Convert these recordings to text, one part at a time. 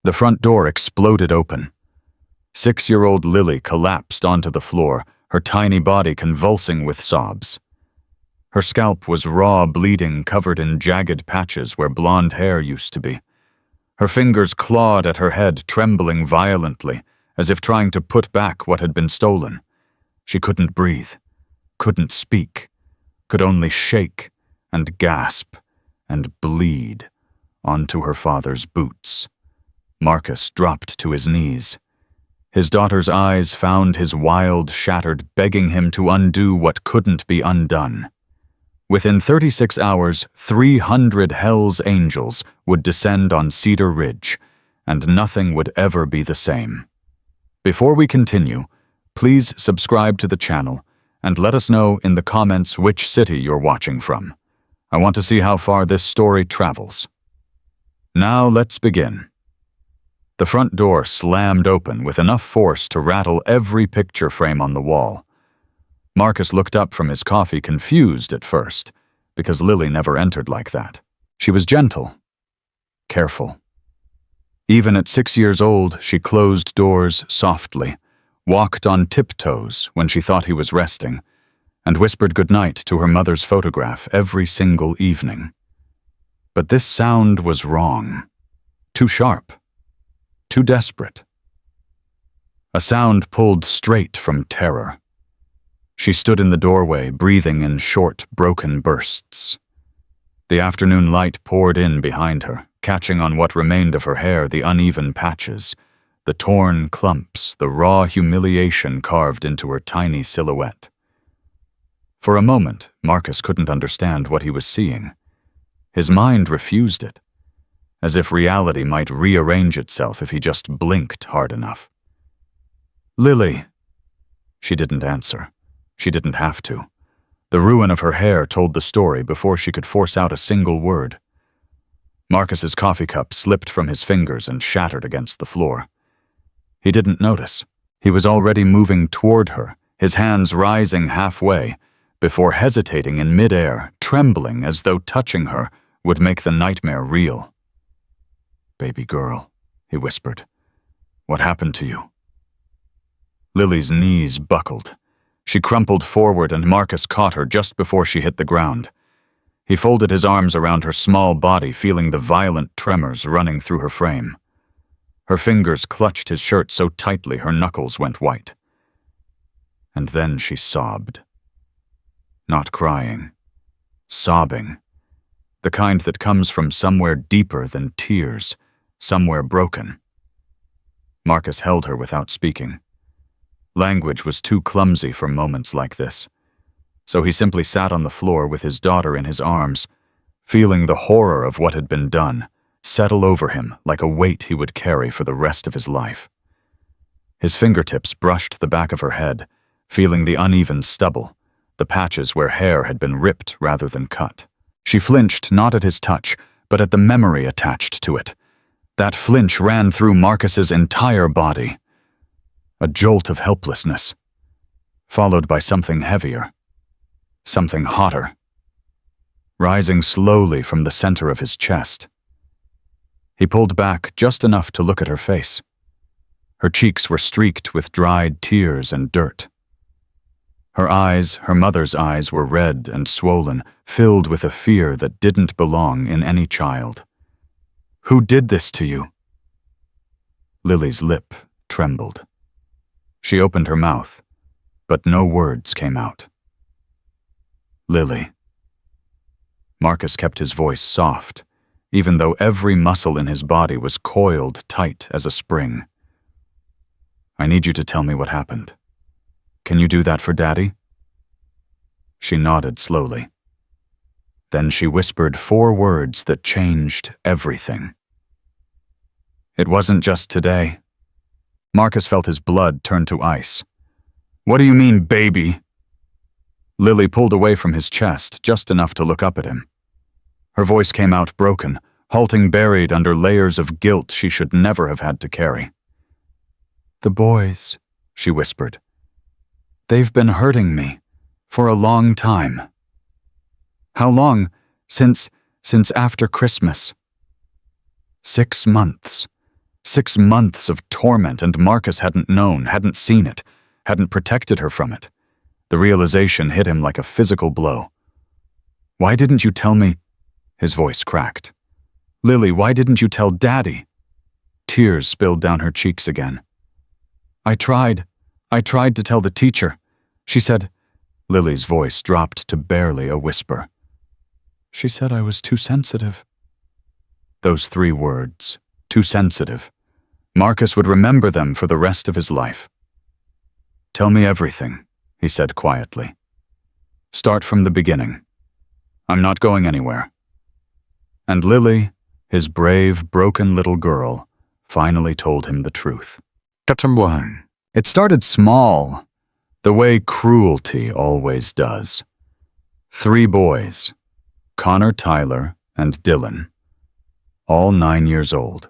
The front door exploded open. 6-year-old Lily collapsed onto the floor, her tiny body convulsing with sobs. Her scalp was raw, bleeding, covered in jagged patches where blonde hair used to be. Her fingers clawed at her head, trembling violently, as if trying to put back what had been stolen. She couldn't breathe, couldn't speak, could only shake and gasp and bleed onto her father's boots. Marcus dropped to his knees. His daughter's eyes found his wild, shattered, begging him to undo what couldn't be undone. Within 36 hours, 300 Hell's Angels would descend on Cedar Ridge, and nothing would ever be the same. Before we continue, please subscribe to the channel and let us know in the comments which city you're watching from. I want to see how far this story travels. Now let's begin. The front door slammed open with enough force to rattle every picture frame on the wall. Marcus looked up from his coffee, confused at first, because Lily never entered like that. She was gentle, careful. Even at 6 years old, she closed doors softly, walked on tiptoes when she thought he was resting, and whispered goodnight to her mother's photograph every single evening. But this sound was wrong, too sharp, too desperate. A sound pulled straight from terror. She stood in the doorway, breathing in short, broken bursts. The afternoon light poured in behind her, catching on what remained of her hair, the uneven patches, the torn clumps, the raw humiliation carved into her tiny silhouette. For a moment, Marcus couldn't understand what he was seeing. His mind refused it, as if reality might rearrange itself if he just blinked hard enough. "Lily." She didn't answer. She didn't have to. The ruin of her hair told the story before she could force out a single word. Marcus's coffee cup slipped from his fingers and shattered against the floor. He didn't notice. He was already moving toward her, his hands rising halfway, before hesitating in midair, trembling as though touching her would make the nightmare real. "Baby girl," he whispered. "What happened to you?" Lily's knees buckled. She crumpled forward and Marcus caught her just before she hit the ground. He folded his arms around her small body, feeling the violent tremors running through her frame. Her fingers clutched his shirt so tightly her knuckles went white. And then she sobbed. Not crying, sobbing. The kind that comes from somewhere deeper than tears, somewhere broken. Marcus held her without speaking. Language was too clumsy for moments like this, so he simply sat on the floor with his daughter in his arms, feeling the horror of what had been done settle over him like a weight he would carry for the rest of his life. His fingertips brushed the back of her head, feeling the uneven stubble, the patches where hair had been ripped rather than cut. She flinched not at his touch, but at the memory attached to it. That flinch ran through Marcus's entire body. A jolt of helplessness, followed by something heavier, something hotter, rising slowly from the center of his chest. He pulled back just enough to look at her face. Her cheeks were streaked with dried tears and dirt. Her eyes, her mother's eyes, were red and swollen, filled with a fear that didn't belong in any child. "Who did this to you?" Lily's lip trembled. She opened her mouth, but no words came out. "Lily." Marcus kept his voice soft, even though every muscle in his body was coiled tight as a spring. "I need you to tell me what happened. Can you do that for Daddy?" She nodded slowly. Then she whispered 4 words that changed everything. "It wasn't just today." Marcus felt his blood turn to ice. "What do you mean, baby?" Lily pulled away from his chest just enough to look up at him. Her voice came out broken, halting buried under layers of guilt she should never have had to carry. "The boys," she whispered. "They've been hurting me for a long time." "How long? Since after Christmas?" 6 months. 6 months of torment, and Marcus hadn't known, hadn't seen it, hadn't protected her from it. The realization hit him like a physical blow. "Why didn't you tell me?" His voice cracked. "Lily, why didn't you tell Daddy?" Tears spilled down her cheeks again. I tried to tell the teacher. She said," Lily's voice dropped to barely a whisper. "She said I was too sensitive." Those 3 words, too sensitive. Marcus would remember them for the rest of his life. "Tell me everything," he said quietly. "Start from the beginning. I'm not going anywhere." And Lily, his brave, broken little girl, finally told him the truth. Chapter 1. It started small, the way cruelty always does. 3 boys, Connor, Tyler, and Dylan, all 9 years old.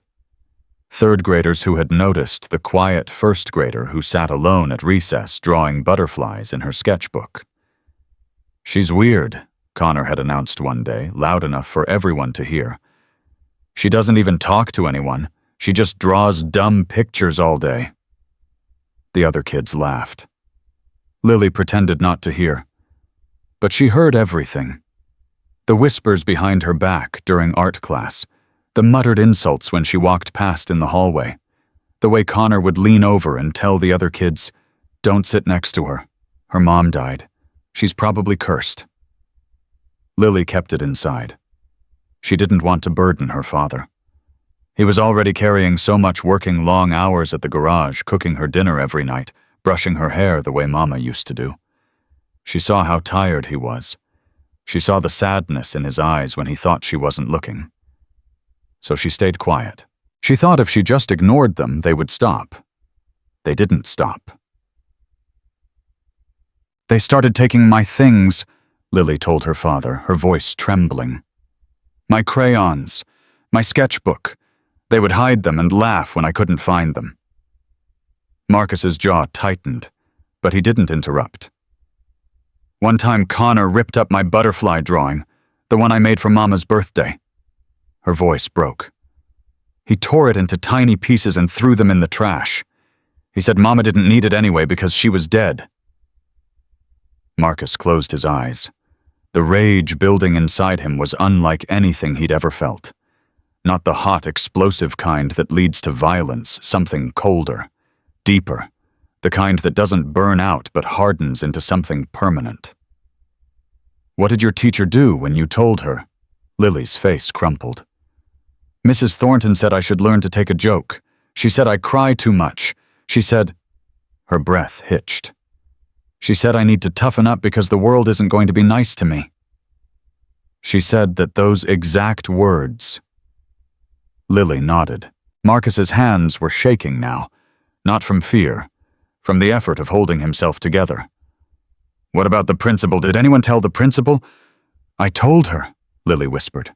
3rd graders who had noticed the quiet 1st grader who sat alone at recess drawing butterflies in her sketchbook. "She's weird," Connor had announced one day, loud enough for everyone to hear. "She doesn't even talk to anyone. She just draws dumb pictures all day." The other kids laughed. Lily pretended not to hear. But she heard everything. The whispers behind her back during art class, the muttered insults when she walked past in the hallway, the way Connor would lean over and tell the other kids, "Don't sit next to her. Her mom died. She's probably cursed." Lily kept it inside. She didn't want to burden her father. He was already carrying so much, working long hours at the garage, cooking her dinner every night, brushing her hair the way Mama used to do. She saw how tired he was. She saw the sadness in his eyes when he thought she wasn't looking. So she stayed quiet. She thought if she just ignored them, they would stop. They didn't stop. "They started taking my things," Lily told her father, her voice trembling. "My crayons, my sketchbook. They would hide them and laugh when I couldn't find them." Marcus's jaw tightened, but he didn't interrupt. "One time Connor ripped up my butterfly drawing, the one I made for Mama's birthday." Her voice broke. "He tore it into tiny pieces and threw them in the trash. He said Mama didn't need it anyway because she was dead." Marcus closed his eyes. The rage building inside him was unlike anything he'd ever felt. Not the hot, explosive kind that leads to violence, something colder, deeper, the kind that doesn't burn out but hardens into something permanent. "What did your teacher do when you told her?" Lily's face crumpled. "Mrs. Thornton said I should learn to take a joke. She said I cry too much. She said—" Her breath hitched. "She said I need to toughen up because the world isn't going to be nice to me." She said that those exact words. Lily nodded. Marcus's hands were shaking now, not from fear, from the effort of holding himself together. "What about the principal? Did anyone tell the principal?" "I told her," Lily whispered.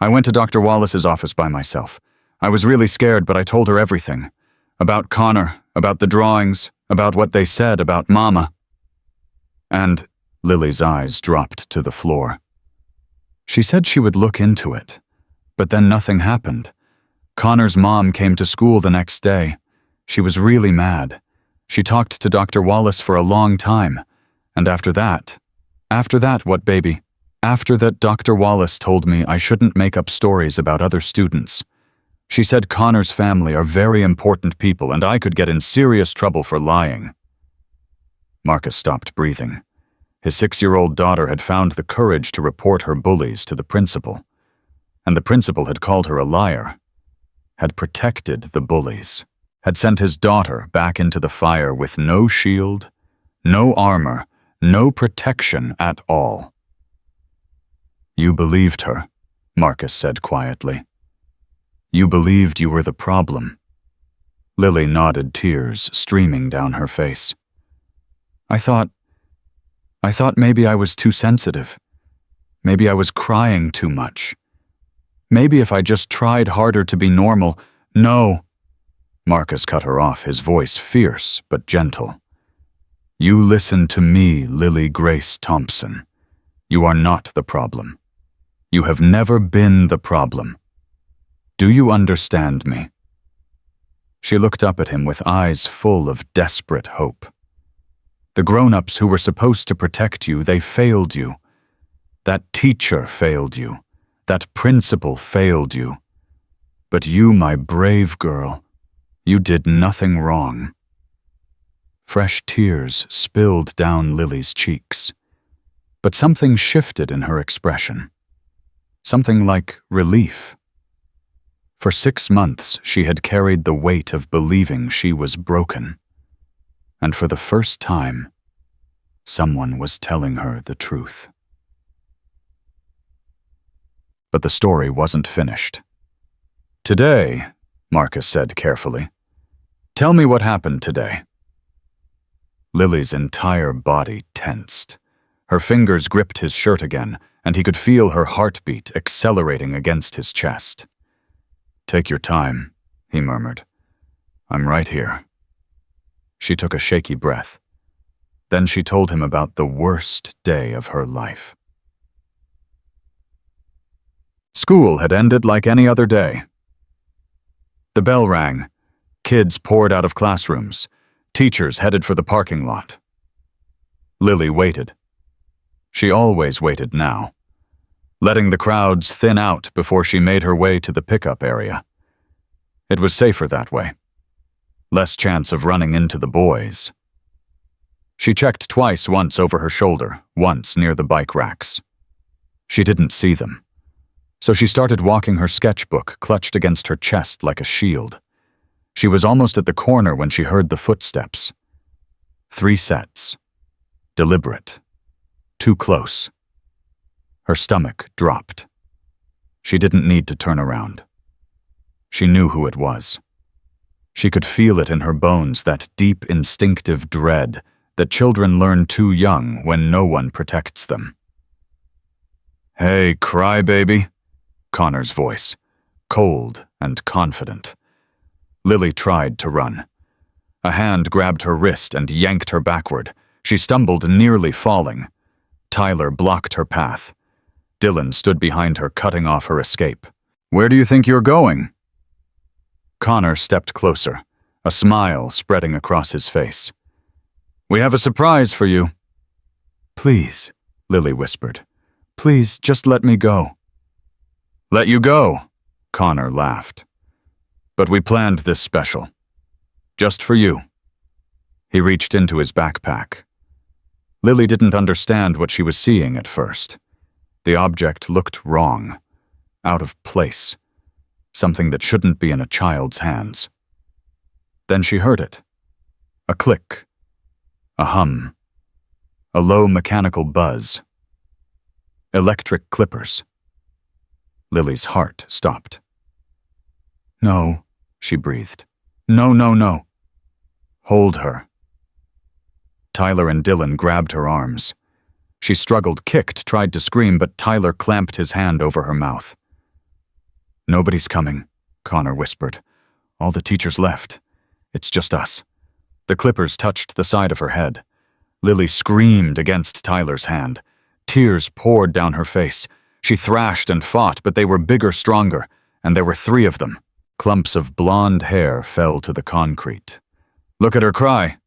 "I went to Dr. Wallace's office by myself. I was really scared, but I told her everything. About Connor, about the drawings, about what they said about Mama." And Lily's eyes dropped to the floor. She said she would look into it, but then nothing happened. Connor's mom came to school the next day. She was really mad. She talked to Dr. Wallace for a long time. And after that, what, baby? After that, Dr. Wallace told me I shouldn't make up stories about other students. She said Connor's family are very important people and I could get in serious trouble for lying. Marcus stopped breathing. His 6-year-old daughter had found the courage to report her bullies to the principal. And the principal had called her a liar, had protected the bullies, had sent his daughter back into the fire with no shield, no armor, no protection at all. "You believed her," Marcus said quietly. "You believed you were the problem." Lily nodded, tears streaming down her face. I thought maybe I was too sensitive. Maybe I was crying too much. Maybe if I just tried harder to be normal." "No!" Marcus cut her off, his voice fierce but gentle. "You listen to me, Lily Grace Thompson. You are not the problem. You have never been the problem. Do you understand me?" She looked up at him with eyes full of desperate hope. The grown-ups who were supposed to protect you, they failed you. That teacher failed you. That principal failed you. But you, my brave girl, you did nothing wrong. Fresh tears spilled down Lily's cheeks. But something shifted in her expression. Something like relief. For 6 months, she had carried the weight of believing she was broken. And for the first time, someone was telling her the truth. But the story wasn't finished. "Today," Marcus said carefully, "tell me what happened today." Lily's entire body tensed. Her fingers gripped his shirt again, and he could feel her heartbeat accelerating against his chest. "Take your time," he murmured. "I'm right here." She took a shaky breath. Then she told him about the worst day of her life. School had ended like any other day. The bell rang. Kids poured out of classrooms. Teachers headed for the parking lot. Lily waited. She always waited now, letting the crowds thin out before she made her way to the pickup area. It was safer that way. Less chance of running into the boys. She checked twice, once over her shoulder, once near the bike racks. She didn't see them. So she started walking, her sketchbook clutched against her chest like a shield. She was almost at the corner when she heard the footsteps. 3 sets. Deliberate. Too close. Her stomach dropped. She didn't need to turn around. She knew who it was. She could feel it in her bones, that deep instinctive dread that children learn too young when no one protects them. "Hey, crybaby," Connor's voice, cold and confident. Lily tried to run. A hand grabbed her wrist and yanked her backward. She stumbled, nearly falling. Tyler blocked her path. Dylan stood behind her, cutting off her escape. "Where do you think you're going?" Connor stepped closer, a smile spreading across his face. "We have a surprise for you." "Please," Lily whispered. "Please, just let me go." "Let you go?" Connor laughed. "But we planned this special. Just for you." He reached into his backpack. Lily didn't understand what she was seeing at first. The object looked wrong, out of place, something that shouldn't be in a child's hands. Then she heard it. A click. A hum. A low mechanical buzz. Electric clippers. Lily's heart stopped. "No," she breathed. "No, no, no." "Hold her." Tyler and Dylan grabbed her arms. She struggled, kicked, tried to scream, but Tyler clamped his hand over her mouth. "Nobody's coming," Connor whispered. "All the teachers left. It's just us." The clippers touched the side of her head. Lily screamed against Tyler's hand. Tears poured down her face. She thrashed and fought, but they were bigger, stronger, and there were 3 of them. Clumps of blonde hair fell to the concrete. "Look at her cry."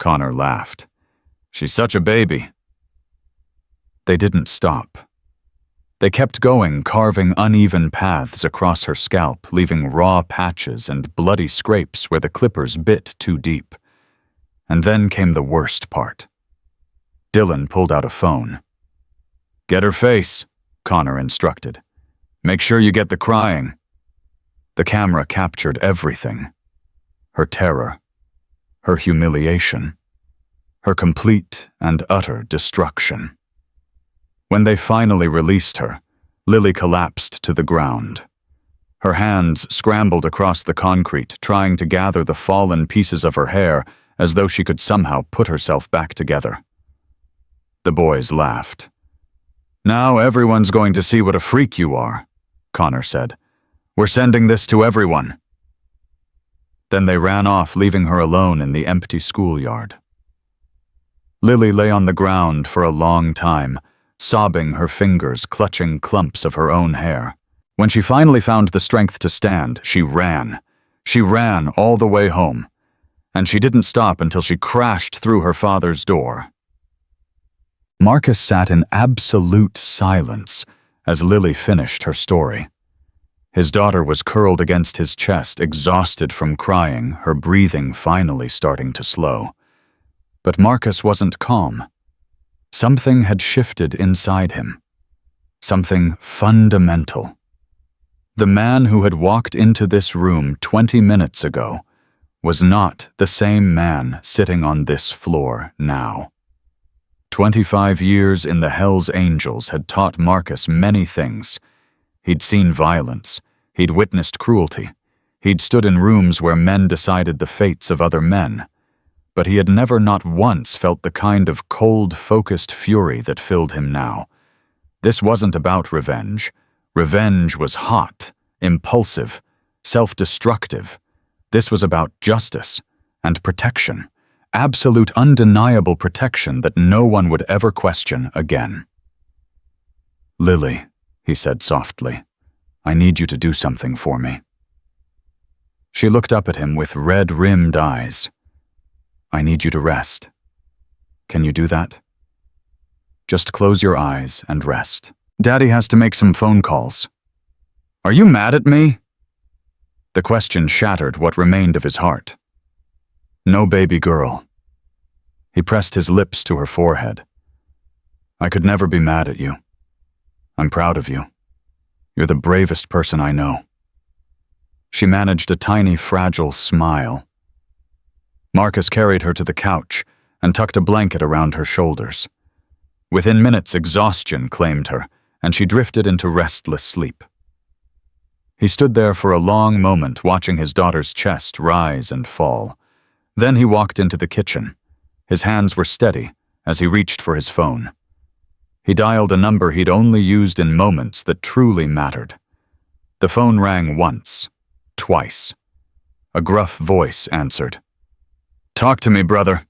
Connor laughed. "She's such a baby." They didn't stop. They kept going, carving uneven paths across her scalp, leaving raw patches and bloody scrapes where the clippers bit too deep. And then came the worst part. Dylan pulled out a phone. "Get her face," Connor instructed. "Make sure you get the crying." The camera captured everything. Her terror. Her humiliation. Her complete and utter destruction. When they finally released her, Lily collapsed to the ground. Her hands scrambled across the concrete, trying to gather the fallen pieces of her hair as though she could somehow put herself back together. The boys laughed. "Now everyone's going to see what a freak you are," Connor said. "We're sending this to everyone." Then they ran off, leaving her alone in the empty schoolyard. Lily lay on the ground for a long time, sobbing, her fingers clutching clumps of her own hair. When she finally found the strength to stand, she ran. She ran all the way home, and she didn't stop until she crashed through her father's door. Marcus sat in absolute silence as Lily finished her story. His daughter was curled against his chest, exhausted from crying, her breathing finally starting to slow. But Marcus wasn't calm. Something had shifted inside him. Something fundamental. The man who had walked into this room 20 minutes ago was not the same man sitting on this floor now. 25 years in the Hells Angels had taught Marcus many things. He'd seen violence. He'd witnessed cruelty. He'd stood in rooms where men decided the fates of other men. But he had never not once felt the kind of cold, focused fury that filled him now. This wasn't about revenge. Revenge was hot, impulsive, self-destructive. This was about justice and protection. Absolute, undeniable protection that no one would ever question again. "Lily," he said softly, "I need you to do something for me." She looked up at him with red-rimmed eyes. "I need you to rest. Can you do that? Just close your eyes and rest. Daddy has to make some phone calls." "Are you mad at me?" The question shattered what remained of his heart. "No, baby girl." He pressed his lips to her forehead. "I could never be mad at you. I'm proud of you. You're the bravest person I know." She managed a tiny, fragile smile. Marcus carried her to the couch and tucked a blanket around her shoulders. Within minutes, exhaustion claimed her, and she drifted into restless sleep. He stood there for a long moment, watching his daughter's chest rise and fall. Then he walked into the kitchen. His hands were steady as he reached for his phone. He dialed a number he'd only used in moments that truly mattered. The phone rang once, twice. A gruff voice answered. "Talk to me, brother."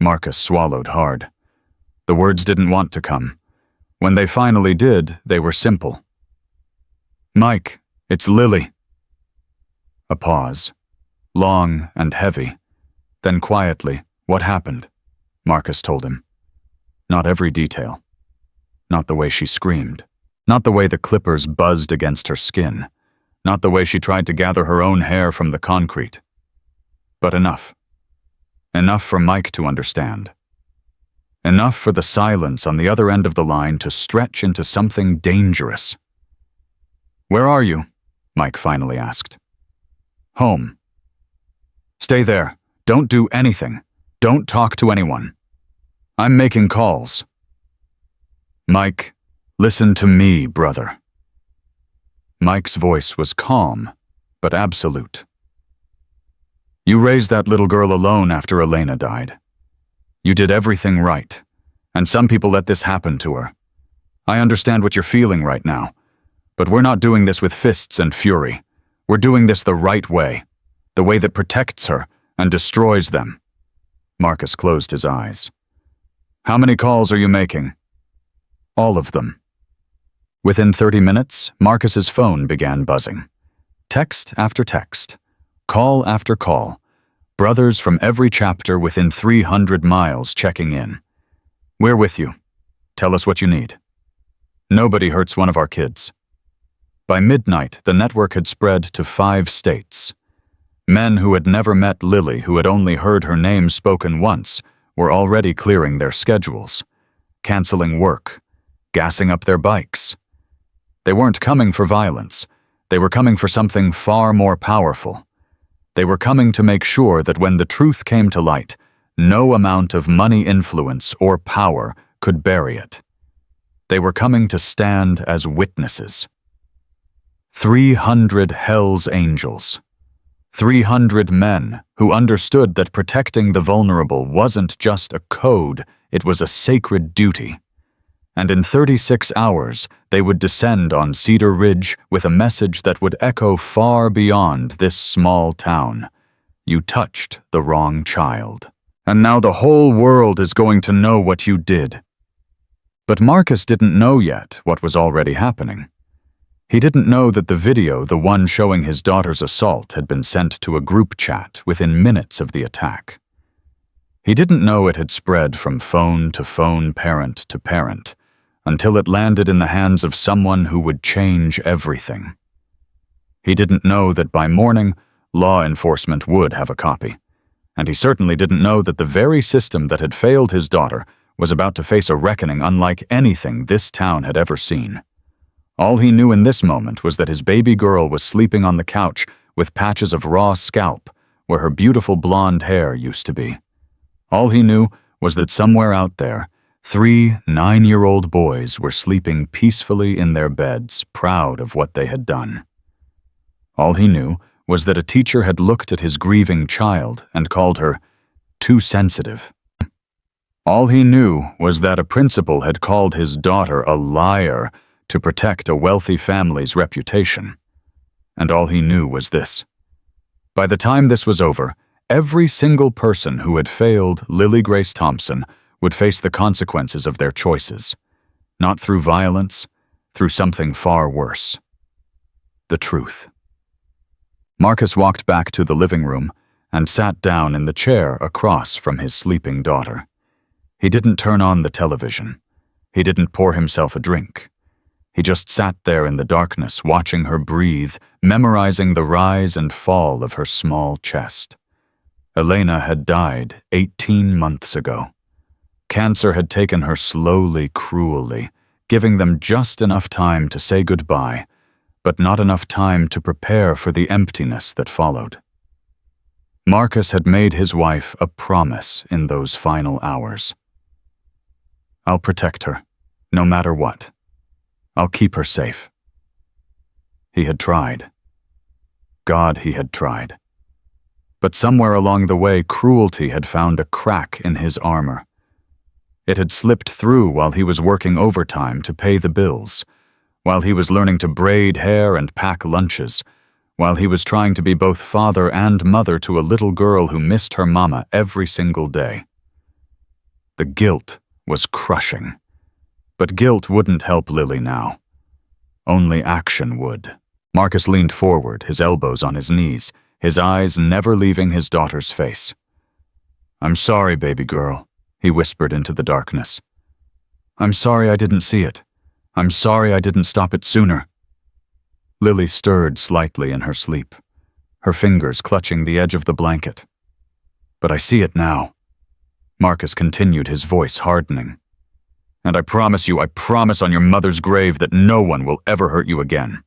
Marcus swallowed hard. The words didn't want to come. When they finally did, they were simple. "Mike, it's Lily." A pause, long and heavy. Then quietly, "What happened?" Marcus told him. Not every detail. Not the way she screamed. Not the way the clippers buzzed against her skin. Not the way she tried to gather her own hair from the concrete. But enough. Enough for Mike to understand. Enough for the silence on the other end of the line to stretch into something dangerous. "Where are you?" Mike finally asked. "Home." "Stay there. Don't do anything. Don't talk to anyone. I'm making calls." "Mike, listen to me, brother." Mike's voice was calm, but absolute. "You raised that little girl alone after Elena died. You did everything right, and some people let this happen to her. I understand what you're feeling right now, but we're not doing this with fists and fury. We're doing this the right way, the way that protects her and destroys them." Marcus closed his eyes. "How many calls are you making?" "All of them." Within 30 minutes, Marcus's phone began buzzing. Text after text, call after call, brothers from every chapter within 300 miles checking in. "We're with you. Tell us what you need. Nobody hurts one of our kids." By midnight, the network had spread to 5 states. Men who had never met Lily, who had only heard her name spoken once, were already clearing their schedules, canceling work, gassing up their bikes. They weren't coming for violence. They were coming for something far more powerful. They were coming to make sure that when the truth came to light, no amount of money influence or power could bury it. They were coming to stand as witnesses. 300 Hells Angels. 300 men who understood that protecting the vulnerable wasn't just a code, it was a sacred duty. And in 36 hours, they would descend on Cedar Ridge with a message that would echo far beyond this small town. You touched the wrong child. And now the whole world is going to know what you did. But Marcus didn't know yet what was already happening. He didn't know that the video, the one showing his daughter's assault, had been sent to a group chat within minutes of the attack. He didn't know it had spread from phone to phone, parent to parent, until it landed in the hands of someone who would change everything. He didn't know that by morning, law enforcement would have a copy. And he certainly didn't know that the very system that had failed his daughter was about to face a reckoning unlike anything this town had ever seen. All he knew in this moment was that his baby girl was sleeping on the couch with patches of raw scalp where her beautiful blonde hair used to be. All he knew was that somewhere out there, 3 9-year-old boys were sleeping peacefully in their beds, proud of what they had done. All he knew was that a teacher had looked at his grieving child and called her too sensitive. All he knew was that a principal had called his daughter a liar to protect a wealthy family's reputation. And all he knew was this. By the time this was over, every single person who had failed Lily Grace Thompson would face the consequences of their choices, not through violence, through something far worse. The truth. Marcus walked back to the living room and sat down in the chair across from his sleeping daughter. He didn't turn on the television. He didn't pour himself a drink. He just sat there in the darkness, watching her breathe, memorizing the rise and fall of her small chest. Elena had died 18 months ago. Cancer had taken her slowly, cruelly, giving them just enough time to say goodbye, but not enough time to prepare for the emptiness that followed. Marcus had made his wife a promise in those final hours. I'll protect her, no matter what. I'll keep her safe. He had tried. God, he had tried. But somewhere along the way, cruelty had found a crack in his armor. It had slipped through while he was working overtime to pay the bills, while he was learning to braid hair and pack lunches, while he was trying to be both father and mother to a little girl who missed her mama every single day. The guilt was crushing. But guilt wouldn't help Lily now. Only action would. Marcus leaned forward, his elbows on his knees, his eyes never leaving his daughter's face. I'm sorry, baby girl, he whispered into the darkness. I'm sorry I didn't see it. I'm sorry I didn't stop it sooner. Lily stirred slightly in her sleep, her fingers clutching the edge of the blanket. But I see it now. Marcus continued, his voice hardening. And I promise on your mother's grave that no one will ever hurt you again.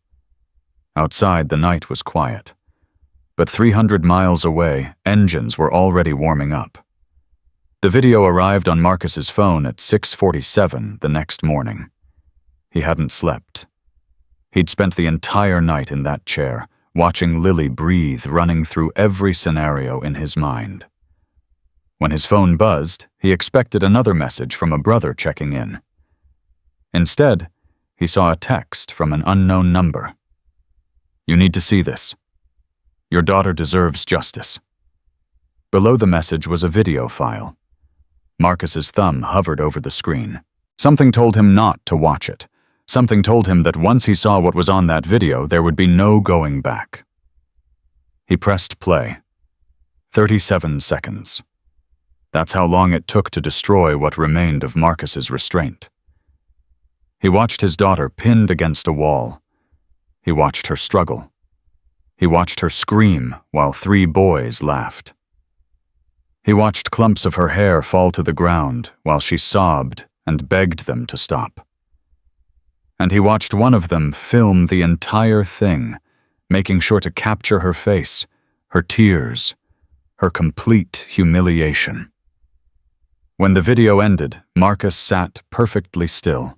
Outside, the night was quiet. But 300 miles away, engines were already warming up. The video arrived on Marcus's phone at 6:47 the next morning. He hadn't slept. He'd spent the entire night in that chair, watching Lily breathe, running through every scenario in his mind. When his phone buzzed, he expected another message from a brother checking in. Instead, he saw a text from an unknown number. You need to see this. Your daughter deserves justice. Below the message was a video file. Marcus's thumb hovered over the screen. Something told him not to watch it. Something told him that once he saw what was on that video, there would be no going back. He pressed play. 37 seconds. That's how long it took to destroy what remained of Marcus's restraint. He watched his daughter pinned against a wall. He watched her struggle. He watched her scream while 3 boys laughed. He watched clumps of her hair fall to the ground while she sobbed and begged them to stop. And he watched one of them film the entire thing, making sure to capture her face, her tears, her complete humiliation. When the video ended, Marcus sat perfectly still.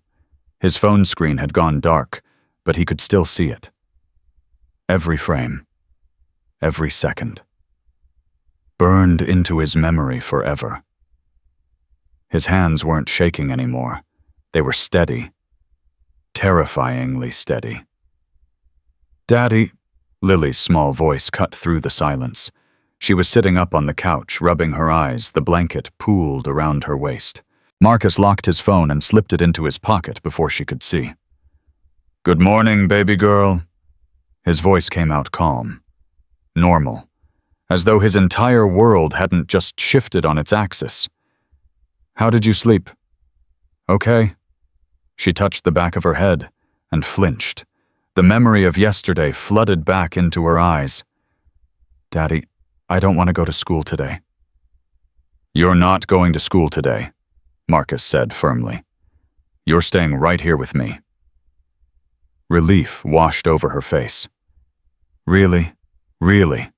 His phone screen had gone dark, but he could still see it. Every frame, every second, burned into his memory forever. His hands weren't shaking anymore. They were steady, terrifyingly steady. Daddy, Lily's small voice cut through the silence. She was sitting up on the couch, rubbing her eyes, the blanket pooled around her waist. Marcus locked his phone and slipped it into his pocket before she could see. "Good morning, baby girl." His voice came out calm, normal, as though his entire world hadn't just shifted on its axis. "How did you sleep?" "Okay." She touched the back of her head and flinched. The memory of yesterday flooded back into her eyes. "Daddy, I don't want to go to school today." "You're not going to school today," Marcus said firmly. "You're staying right here with me." Relief washed over her face. "Really? Really?"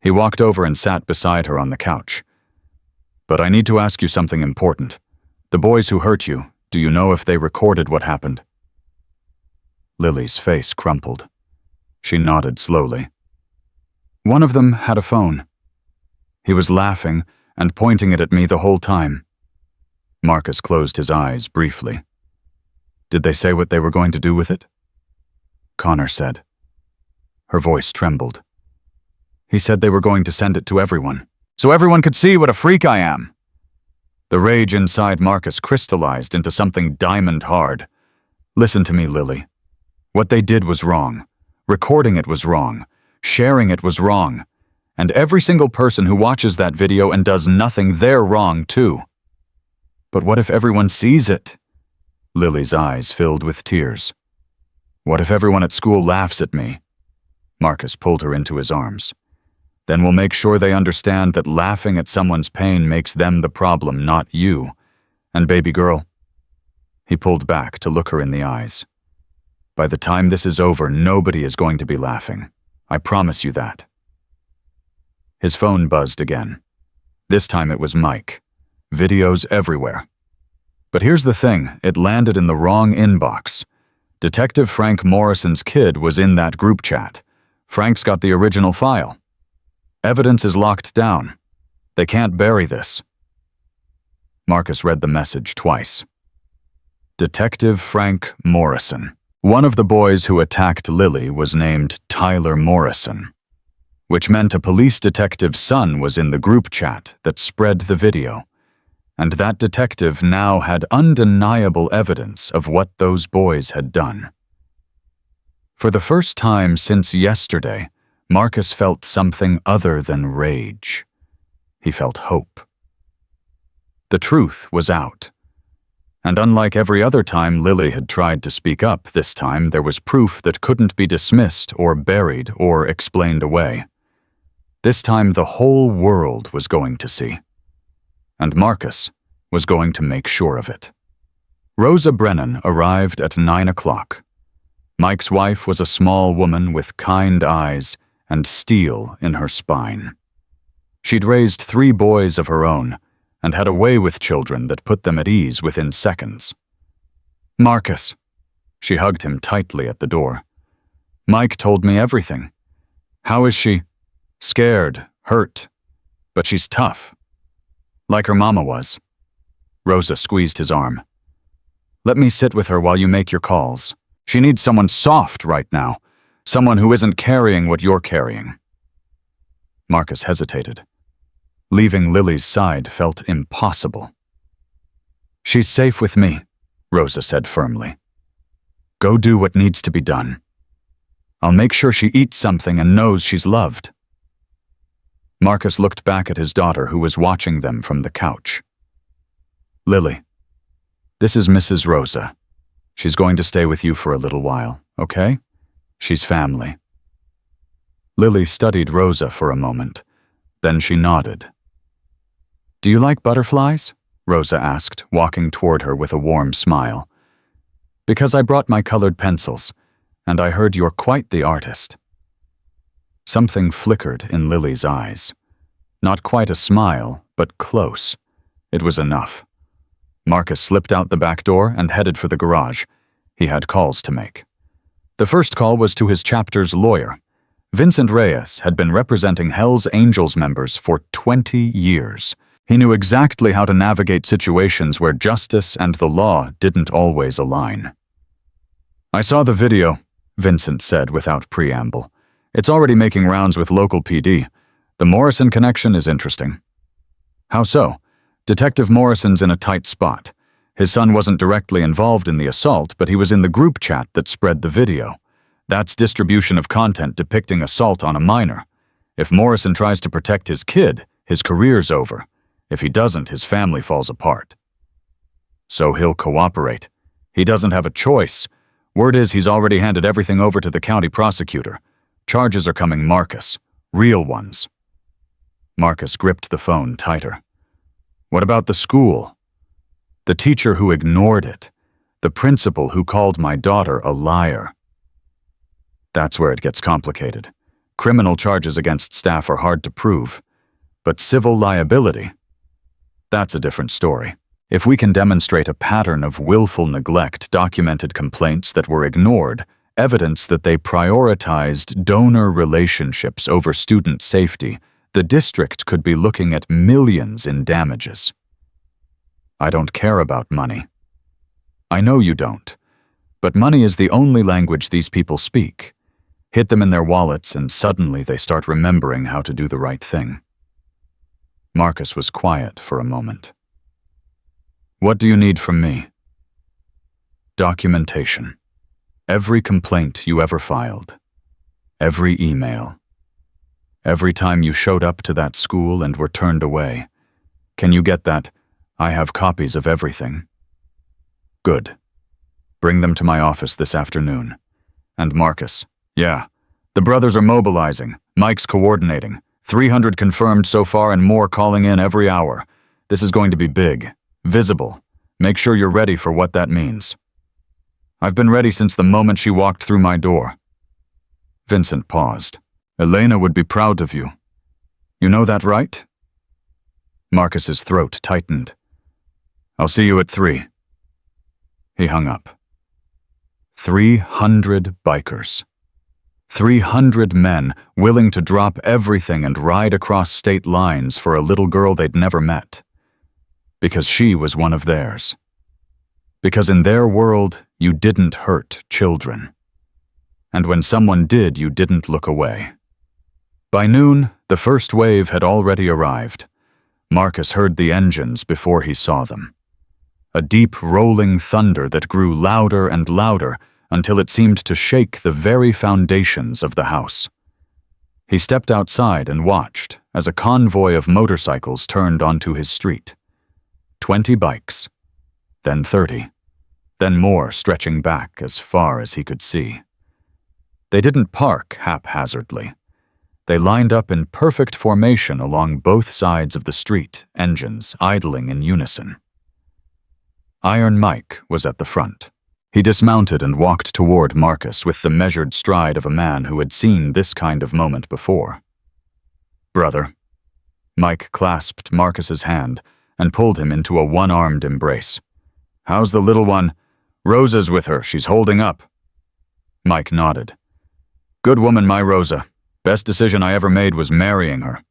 He walked over and sat beside her on the couch. "But I need to ask you something important. The boys who hurt you, do you know if they recorded what happened?" Lily's face crumpled. She nodded slowly. "One of them had a phone. He was laughing and pointing it at me the whole time." Marcus closed his eyes briefly. "Did they say what they were going to do with it?" Connor said. Her voice trembled. "He said they were going to send it to everyone, so everyone could see what a freak I am." The rage inside Marcus crystallized into something diamond hard. "Listen to me, Lily. What they did was wrong. Recording it was wrong. Sharing it was wrong. And every single person who watches that video and does nothing, they're wrong too." "But what if everyone sees it?" Lily's eyes filled with tears. "What if everyone at school laughs at me?" Marcus pulled her into his arms. "Then we'll make sure they understand that laughing at someone's pain makes them the problem, not you. And baby girl," he pulled back to look her in the eyes, "by the time this is over, nobody is going to be laughing. I promise you that." His phone buzzed again. This time it was Mike. Videos everywhere. But here's the thing, it landed in the wrong inbox. Detective Frank Morrison's kid was in that group chat. Frank's got the original file. Evidence is locked down. They can't bury this. Marcus read the message twice. Detective Frank Morrison. One of the boys who attacked Lily was named Tyler Morrison, which meant a police detective's son was in the group chat that spread the video, and that detective now had undeniable evidence of what those boys had done. For the first time since yesterday, Marcus felt something other than rage. He felt hope. The truth was out. And unlike every other time Lily had tried to speak up, this time there was proof that couldn't be dismissed or buried or explained away. This time the whole world was going to see. And Marcus was going to make sure of it. Rosa Brennan arrived at 9 o'clock. Mike's wife was a small woman with kind eyes and steel in her spine. She'd raised 3 boys of her own and had a way with children that put them at ease within seconds. "Marcus." She hugged him tightly at the door. "Mike told me everything. How is she?" "Scared, hurt, but she's tough. Like her mama was." Rosa squeezed his arm. "Let me sit with her while you make your calls. She needs someone soft right now, someone who isn't carrying what you're carrying." Marcus hesitated. Leaving Lily's side felt impossible. "She's safe with me," Rosa said firmly. "Go do what needs to be done. I'll make sure she eats something and knows she's loved." Marcus looked back at his daughter, who was watching them from the couch. "Lily, this is Mrs. Rosa. She's going to stay with you for a little while, okay? She's family." Lily studied Rosa for a moment. Then she nodded. "Do you like butterflies?" Rosa asked, walking toward her with a warm smile. "Because I brought my colored pencils, and I heard you're quite the artist." Something flickered in Lily's eyes. Not quite a smile, but close. It was enough. Marcus slipped out the back door and headed for the garage. He had calls to make. The first call was to his chapter's lawyer. Vincent Reyes had been representing Hell's Angels members for 20 years. He knew exactly how to navigate situations where justice and the law didn't always align. "I saw the video," Vincent said without preamble. "It's already making rounds with local PD. The Morrison connection is interesting." "How so?" "Detective Morrison's in a tight spot. His son wasn't directly involved in the assault, but he was in the group chat that spread the video. That's distribution of content depicting assault on a minor. If Morrison tries to protect his kid, his career's over. If he doesn't, his family falls apart. So he'll cooperate. He doesn't have a choice. Word is he's already handed everything over to the county prosecutor. Charges are coming, Marcus. Real ones. Marcus gripped the phone tighter. What about the school? The teacher who ignored it. The principal who called my daughter a liar. That's where it gets complicated. Criminal charges against staff are hard to prove. But civil liability? That's a different story. If we can demonstrate a pattern of willful neglect, documented complaints that were ignored, evidence that they prioritized donor relationships over student safety, the district could be looking at millions in damages. I don't care about money. I know you don't. But money is the only language these people speak. Hit them in their wallets and suddenly they start remembering how to do the right thing. Marcus was quiet for a moment. What do you need from me? Documentation. Every complaint you ever filed. Every email. Every time you showed up to that school and were turned away. Can you get that? I have copies of everything. Good. Bring them to my office this afternoon. And Marcus. Yeah. The brothers are mobilizing. Mike's coordinating. 300 confirmed so far and more calling in every hour. This is going to be big. Visible. Make sure you're ready for what that means. I've been ready since the moment she walked through my door. Vincent paused. Elena would be proud of you. You know that, right? Marcus's throat tightened. I'll see you at 3. He hung up. 300 bikers. 300 men willing to drop everything and ride across state lines for a little girl they'd never met. Because she was one of theirs. Because in their world, you didn't hurt children. And when someone did, you didn't look away. By noon, the first wave had already arrived. Marcus heard the engines before he saw them. A deep rolling thunder that grew louder and louder until it seemed to shake the very foundations of the house. He stepped outside and watched as a convoy of motorcycles turned onto his street. 20 bikes, then 30, then more stretching back as far as he could see. They didn't park haphazardly. They lined up in perfect formation along both sides of the street, engines idling in unison. Iron Mike was at the front. He dismounted and walked toward Marcus with the measured stride of a man who had seen this kind of moment before. Brother. Mike clasped Marcus's hand and pulled him into a one-armed embrace. How's the little one? Rosa's with her. She's holding up. Mike nodded. Good woman, my Rosa. Best decision I ever made was marrying her.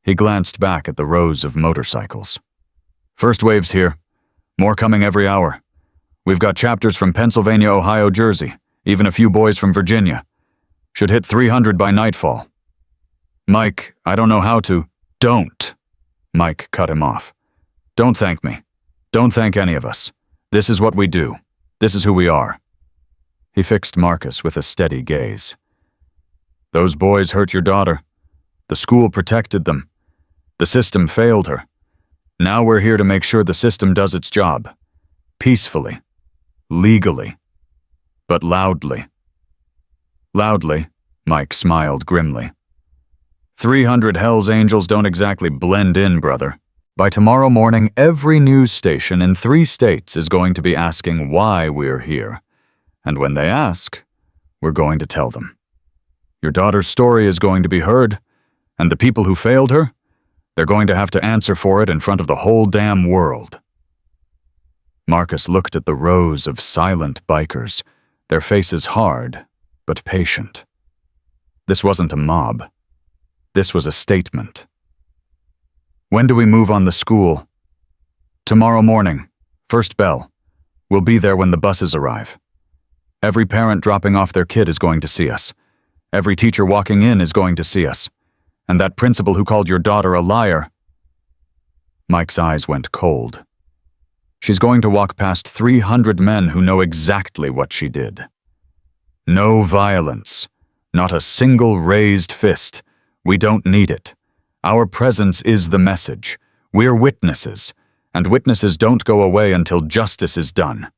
He glanced back at the rows of motorcycles. First wave's here. More coming every hour. We've got chapters from Pennsylvania, Ohio, Jersey, even a few boys from Virginia. Should hit 300 by nightfall. Mike, I don't know how to. Don't. Mike cut him off. Don't thank me. Don't thank any of us. This is what we do. This is who we are. He fixed Marcus with a steady gaze. Those boys hurt your daughter. The school protected them. The system failed her. Now we're here to make sure the system does its job. Peacefully. Legally. But loudly. Loudly, Mike smiled grimly. 300 Hell's Angels don't exactly blend in, brother. By tomorrow morning, every news station in 3 states is going to be asking why we're here. And when they ask, we're going to tell them. Your daughter's story is going to be heard, and the people who failed her, they're going to have to answer for it in front of the whole damn world. Marcus looked at the rows of silent bikers, their faces hard, but patient. This wasn't a mob. This was a statement. When do we move on the school? Tomorrow morning, first bell. We'll be there when the buses arrive. Every parent dropping off their kid is going to see us. Every teacher walking in is going to see us. And that principal who called your daughter a liar. Mike's eyes went cold. She's going to walk past 300 men who know exactly what she did. No violence. Not a single raised fist. We don't need it. Our presence is the message. We're witnesses, and witnesses don't go away until justice is done.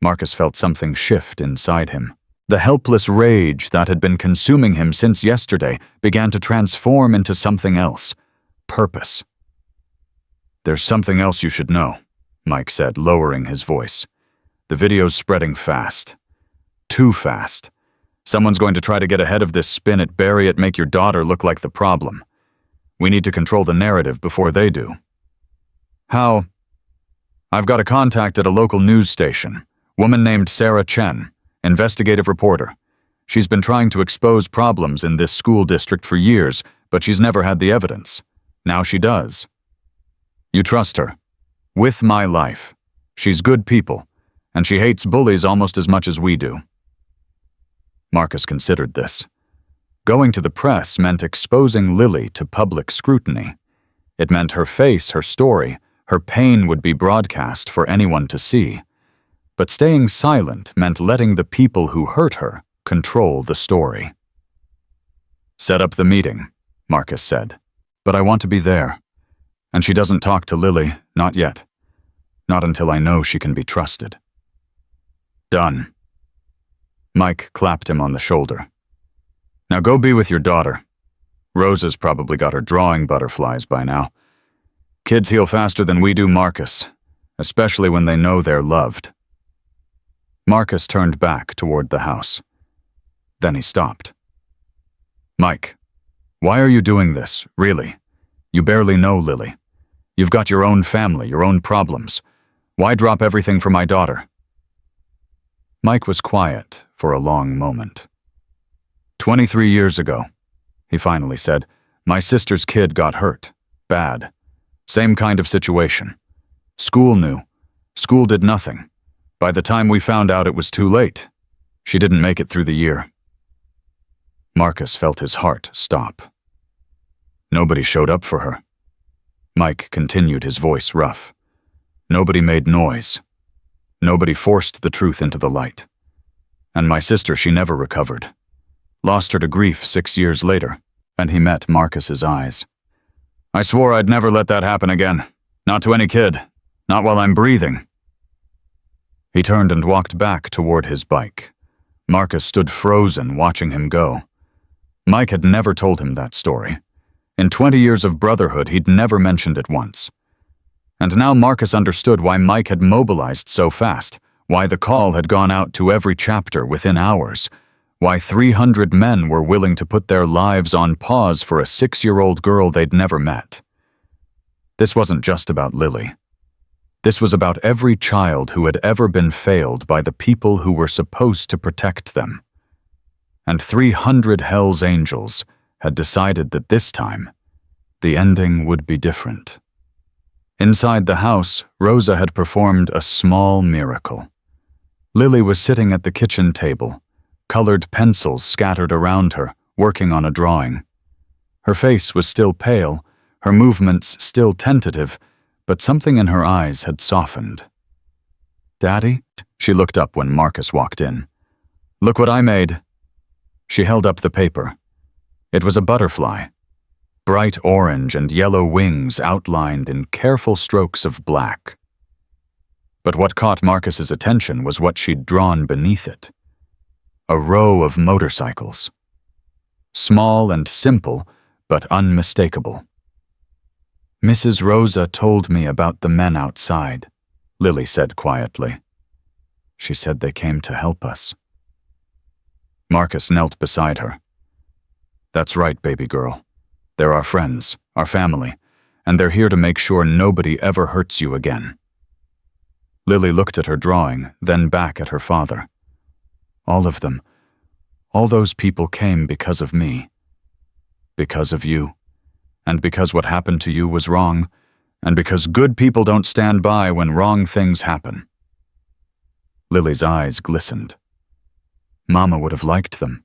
Marcus felt something shift inside him. The helpless rage that had been consuming him since yesterday began to transform into something else. Purpose. "There's something else you should know," Mike said, lowering his voice. "The video's spreading fast. Too fast. Someone's going to try to get ahead of this spin it, bury it, make your daughter look like the problem. We need to control the narrative before they do." "How?" "I've got a contact at a local news station. Woman named Sarah Chen, investigative reporter. She's been trying to expose problems in this school district for years, but she's never had the evidence. Now she does." "You trust her?" "With my life. She's good people, and she hates bullies almost as much as we do." Marcus considered this. Going to the press meant exposing Lily to public scrutiny. It meant her face, her story, her pain would be broadcast for anyone to see. But staying silent meant letting the people who hurt her control the story. "Set up the meeting," Marcus said. "But I want to be there. And she doesn't talk to Lily, not yet. Not until I know she can be trusted." "Done." Mike clapped him on the shoulder. "Now go be with your daughter. Rosa's probably got her drawing butterflies by now. Kids heal faster than we do, Marcus, especially when they know they're loved." Marcus turned back toward the house. Then he stopped. "Mike, why are you doing this, really? You barely know Lily. You've got your own family, your own problems. Why drop everything for my daughter?" Mike was quiet for a long moment. 23 years ago, he finally said, "my sister's kid got hurt. Bad. Same kind of situation. School knew. School did nothing. By the time we found out, it was too late. She didn't make it through the year." Marcus felt his heart stop. "Nobody showed up for her." Mike continued, his voice rough. "Nobody made noise. Nobody forced the truth into the light. And my sister, she never recovered. Lost her to grief 6 years later," and he met Marcus's eyes. "I swore I'd never let that happen again. Not to any kid. Not while I'm breathing." He turned and walked back toward his bike. Marcus stood frozen, watching him go. Mike had never told him that story. In 20 years of Brotherhood, he'd never mentioned it once. And now Marcus understood why Mike had mobilized so fast, why the call had gone out to every chapter within hours, why 300 men were willing to put their lives on pause for a 6-year-old girl they'd never met. This wasn't just about Lily. This was about every child who had ever been failed by the people who were supposed to protect them. And 300 Hell's Angels had decided that this time, the ending would be different. Inside the house, Rosa had performed a small miracle. Lily was sitting at the kitchen table, colored pencils scattered around her, working on a drawing. Her face was still pale, her movements still tentative, but something in her eyes had softened. "Daddy?" She looked up when Marcus walked in. "Look what I made." She held up the paper. It was a butterfly. Bright orange and yellow wings outlined in careful strokes of black. But what caught Marcus's attention was what she'd drawn beneath it. A row of motorcycles. Small and simple, but unmistakable. "Mrs. Rosa told me about the men outside," Lily said quietly. "She said they came to help us." Marcus knelt beside her. "That's right, baby girl. They're our friends, our family, and they're here to make sure nobody ever hurts you again." Lily looked at her drawing, then back at her father. "All of them, all those people came because of me. Because of you. And because what happened to you was wrong, and because good people don't stand by when wrong things happen." Lily's eyes glistened. "Mama would have liked them."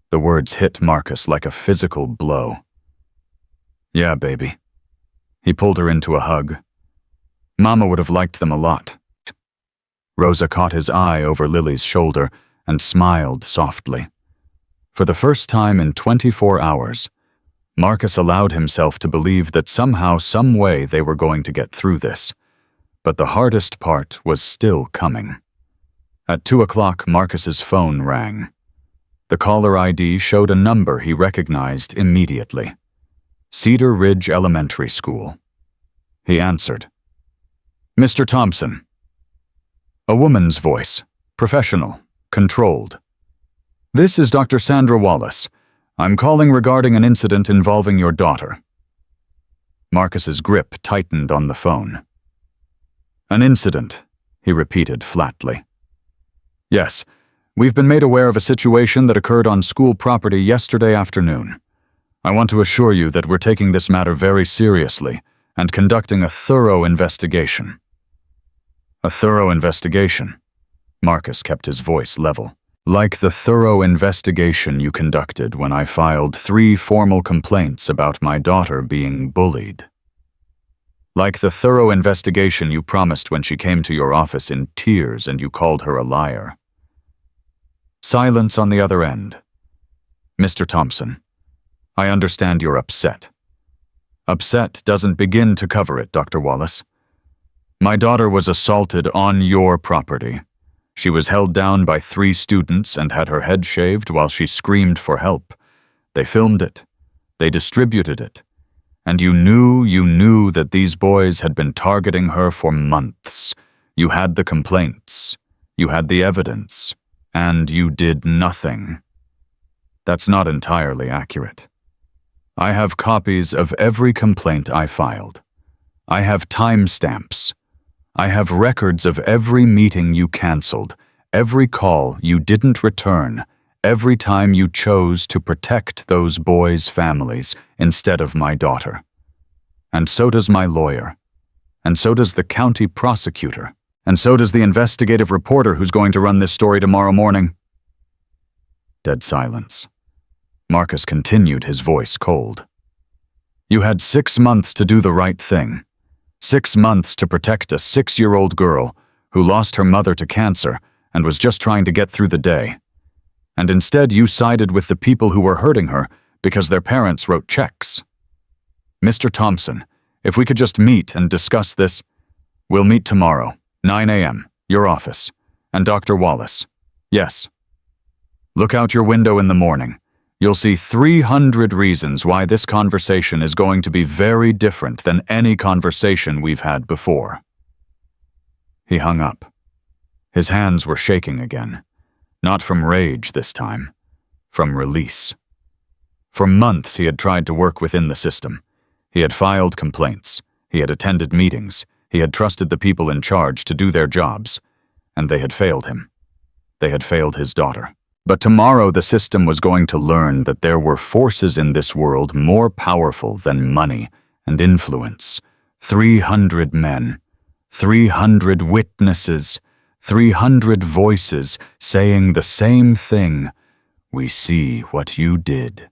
The words hit Marcus like a physical blow. "Yeah, baby." He pulled her into a hug. Mama would have liked them a lot. Rosa caught his eye over Lily's shoulder and smiled softly. For the first time in 24 hours, Marcus allowed himself to believe that somehow, some way they were going to get through this. But the hardest part was still coming. At 2 o'clock, Marcus's phone rang. The caller ID showed a number he recognized immediately. Cedar Ridge Elementary School. He answered. "Mr. Thompson." A woman's voice, professional, controlled. "This is Dr. Sandra Wallace. I'm calling regarding an incident involving your daughter." Marcus's grip tightened on the phone. "An incident," he repeated flatly. "Yes, we've been made aware of a situation that occurred on school property yesterday afternoon. I want to assure you that we're taking this matter very seriously and conducting a thorough investigation." A thorough investigation? Marcus kept his voice level. "Like the thorough investigation you conducted when I filed 3 formal complaints about my daughter being bullied. Like the thorough investigation you promised when she came to your office in tears and you called her a liar." Silence on the other end. "Mr. Thompson, I understand you're upset. Upset doesn't begin to cover it, Dr. Wallace. My daughter was assaulted on your property. She was held down by 3 students and had her head shaved while she screamed for help. They filmed it. They distributed it. And you knew that these boys had been targeting her for months. You had the complaints. You had the evidence. And you did nothing." That's not entirely accurate. I have copies of every complaint I filed. I have timestamps. I have records of every meeting you canceled, every call you didn't return, every time you chose to protect those boys' families instead of my daughter. And so does my lawyer. And so does the county prosecutor. And so does the investigative reporter who's going to run this story tomorrow morning. Dead silence. Marcus continued, his voice cold. "You had 6 months to do the right thing. 6 months to protect a 6-year-old girl who lost her mother to cancer and was just trying to get through the day. And instead you sided with the people who were hurting her because their parents wrote checks. Mr. Thompson, if we could just meet and discuss this. We'll meet tomorrow, 9 a.m., your office. And Dr. Wallace. Yes. Look out your window in the morning. You'll see 300 reasons why this conversation is going to be very different than any conversation we've had before." He hung up. His hands were shaking again. Not from rage this time. From release. For months he had tried to work within the system. He had filed complaints. He had attended meetings. He had trusted the people in charge to do their jobs. And they had failed him. They had failed his daughter. But tomorrow the system was going to learn that there were forces in this world more powerful than money and influence. 300 men, 300 witnesses, 300 voices saying the same thing. "We see what you did,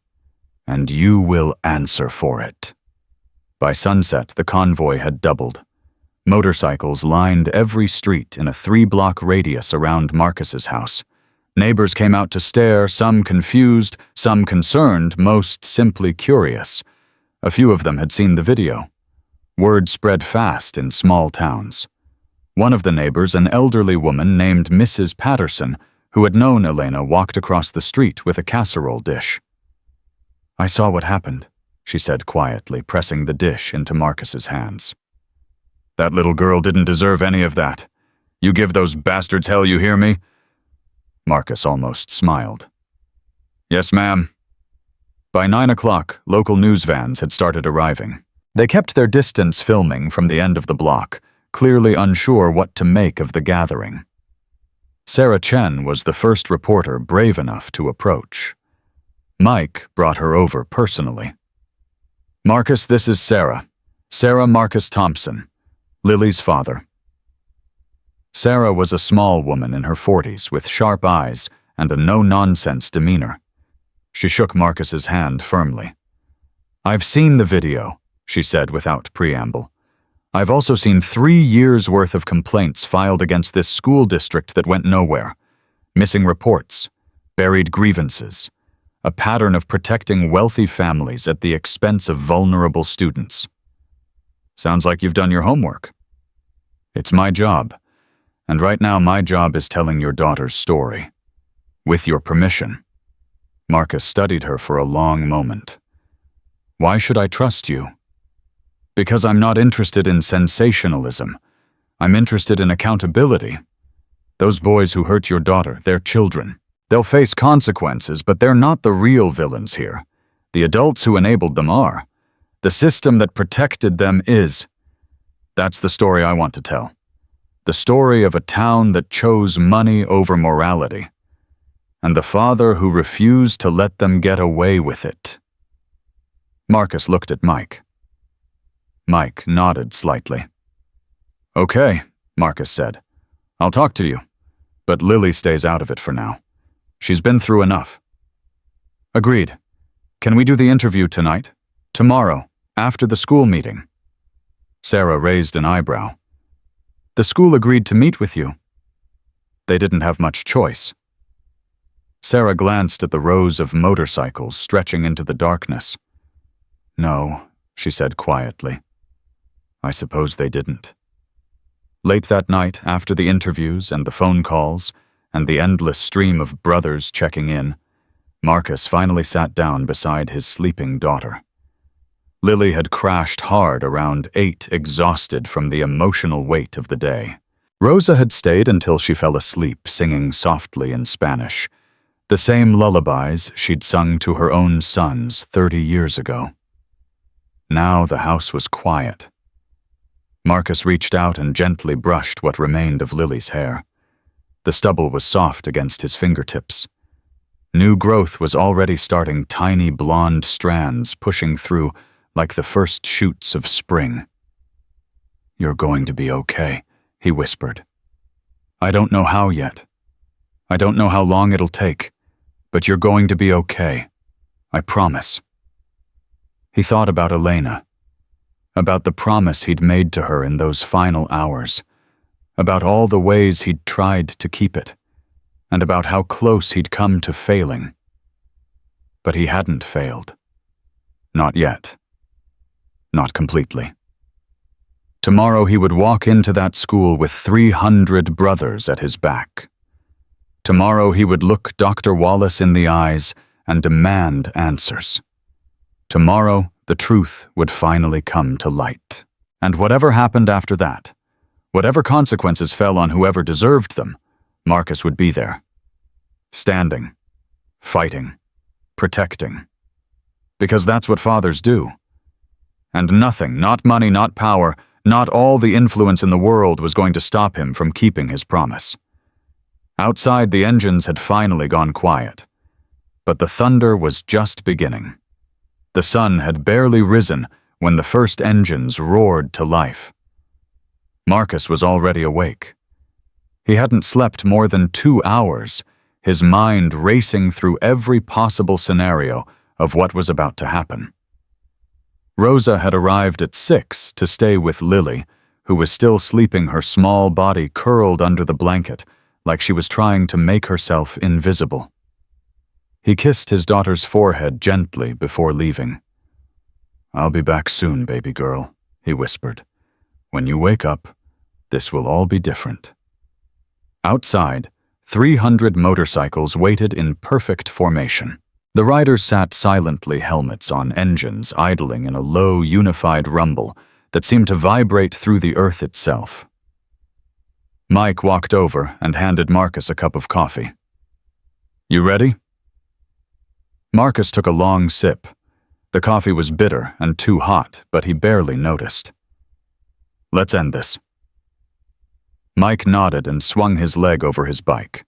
and you will answer for it." By sunset, the convoy had doubled. Motorcycles lined every street in a 3-block radius around Marcus's house. Neighbors came out to stare, some confused, some concerned, most simply curious. A few of them had seen the video. Word spread fast in small towns. One of the neighbors, an elderly woman named Mrs. Patterson, who had known Elena, walked across the street with a casserole dish. "I saw what happened," she said quietly, pressing the dish into Marcus's hands. "That little girl didn't deserve any of that. You give those bastards hell, you hear me?" Marcus almost smiled. "Yes, ma'am." By 9 o'clock, local news vans had started arriving. They kept their distance filming from the end of the block, clearly unsure what to make of the gathering. Sarah Chen was the first reporter brave enough to approach. Mike brought her over personally. "Marcus, this is Sarah. Sarah Marcus Thompson, Lily's father." Sarah was a small woman in her 40s with sharp eyes and a no-nonsense demeanor. She shook Marcus's hand firmly. "I've seen the video," she said without preamble. I've also seen 3 years' worth of complaints filed against this school district that went nowhere. Missing reports, buried grievances, a pattern of protecting wealthy families at the expense of vulnerable students. Sounds like you've done your homework. It's my job, and right now my job is telling your daughter's story. With your permission. Marcus studied her for a long moment. Why should I trust you? Because I'm not interested in sensationalism. I'm interested in accountability. Those boys who hurt your daughter, they're children. They'll face consequences, but they're not the real villains here. The adults who enabled them are. The system that protected them is. That's the story I want to tell. The story of a town that chose money over morality. And the father who refused to let them get away with it. Marcus looked at Mike. Mike nodded slightly. Okay, Marcus said. I'll talk to you, but Lily stays out of it for now. She's been through enough. Agreed. Can we do the interview tonight? Tomorrow, after the school meeting? Sarah raised an eyebrow. The school agreed to meet with you. They didn't have much choice. Sarah glanced at the rows of motorcycles stretching into the darkness. No, she said quietly. I suppose they didn't. Late that night, after the interviews and the phone calls, and the endless stream of brothers checking in, Marcus finally sat down beside his sleeping daughter. Lily had crashed hard around 8, exhausted from the emotional weight of the day. Rosa had stayed until she fell asleep, singing softly in Spanish, the same lullabies she'd sung to her own sons 30 years ago. Now the house was quiet. Marcus reached out and gently brushed what remained of Lily's hair. The stubble was soft against his fingertips. New growth was already starting tiny blonde strands pushing through like the first shoots of spring. You're going to be okay, he whispered. I don't know how yet. I don't know how long it'll take, but you're going to be okay. I promise. He thought about Elena, about the promise he'd made to her in those final hours, about all the ways he'd tried to keep it, and about how close he'd come to failing. But he hadn't failed. Not yet. Not completely. Tomorrow he would walk into that school with 300 brothers at his back. Tomorrow he would look Dr. Wallace in the eyes and demand answers. Tomorrow the truth would finally come to light. And whatever happened after that, whatever consequences fell on whoever deserved them, Marcus would be there. Standing, fighting, protecting. Because that's what fathers do. And nothing, not money, not power, not all the influence in the world was going to stop him from keeping his promise. Outside, the engines had finally gone quiet. But the thunder was just beginning. The sun had barely risen when the first engines roared to life. Marcus was already awake. He hadn't slept more than 2 hours, his mind racing through every possible scenario of what was about to happen. Rosa had arrived at 6 to stay with Lily, who was still sleeping, her small body curled under the blanket like she was trying to make herself invisible. He kissed his daughter's forehead gently before leaving. I'll be back soon, baby girl, he whispered. When you wake up, this will all be different. Outside, 300 motorcycles waited in perfect formation. The riders sat silently, helmets on, engines idling in a low, unified rumble that seemed to vibrate through the earth itself. Mike walked over and handed Marcus a cup of coffee. You ready? Marcus took a long sip. The coffee was bitter and too hot, but he barely noticed. Let's end this. Mike nodded and swung his leg over his bike.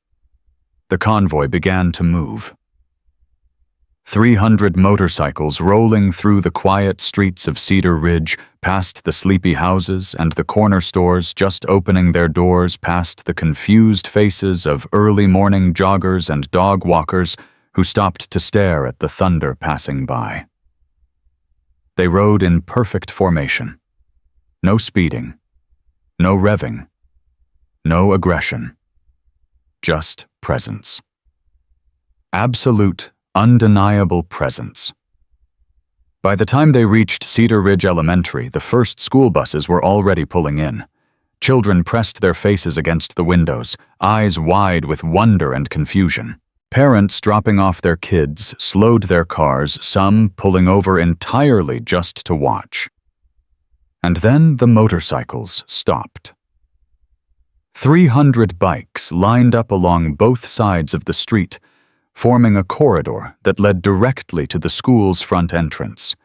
The convoy began to move. 300 motorcycles rolling through the quiet streets of Cedar Ridge, past the sleepy houses and the corner stores just opening their doors, past the confused faces of early morning joggers and dog walkers who stopped to stare at the thunder passing by. They rode in perfect formation. No speeding. No revving. No aggression. Just presence. Absolute, undeniable presence. By the time they reached Cedar Ridge Elementary, the first school buses were already pulling in. Children pressed their faces against the windows, eyes wide with wonder and confusion. Parents dropping off their kids slowed their cars, some pulling over entirely just to watch. And then the motorcycles stopped. 300 bikes lined up along both sides of the street, forming a corridor that led directly to the school's front entrance.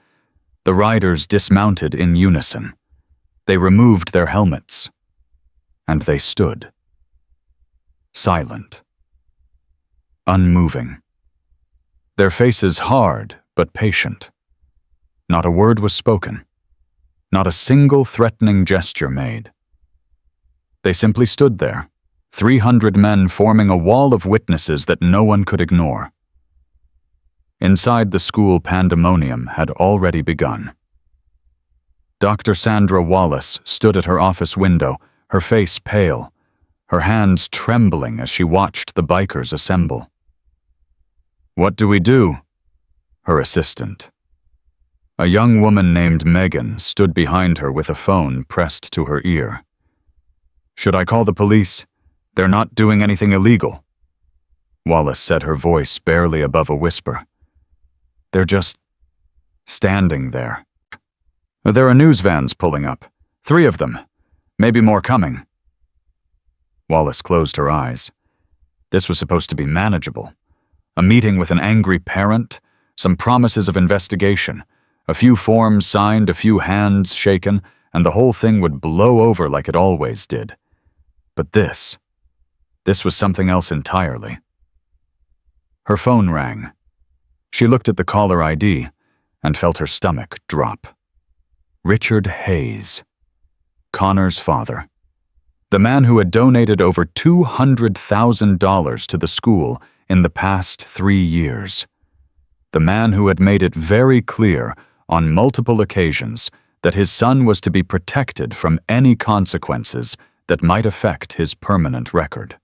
The riders dismounted in unison. They removed their helmets. And they stood. Silent. Unmoving. Their faces hard but patient. Not a word was spoken. Not a single threatening gesture made. They simply stood there, 300 men forming a wall of witnesses that no one could ignore. Inside the school, pandemonium had already begun. Dr. Sandra Wallace stood at her office window, her face pale, her hands trembling as she watched the bikers assemble. "What do we do?" Her assistant. A young woman named Megan stood behind her with a phone pressed to her ear. "Should I call the police? They're not doing anything illegal." Wallace said, her voice barely above a whisper. "They're just standing there. There are news vans pulling up. 3 of them. Maybe more coming." Wallace closed her eyes. This was supposed to be manageable. A meeting with an angry parent, some promises of investigation, a few forms signed, a few hands shaken, and the whole thing would blow over like it always did. But this was something else entirely. Her phone rang. She looked at the caller ID and felt her stomach drop. Richard Hayes. Connor's father. The man who had donated over $200,000 to the school in the past 3 years. The man who had made it very clear on multiple occasions that his son was to be protected from any consequences that might affect his permanent record.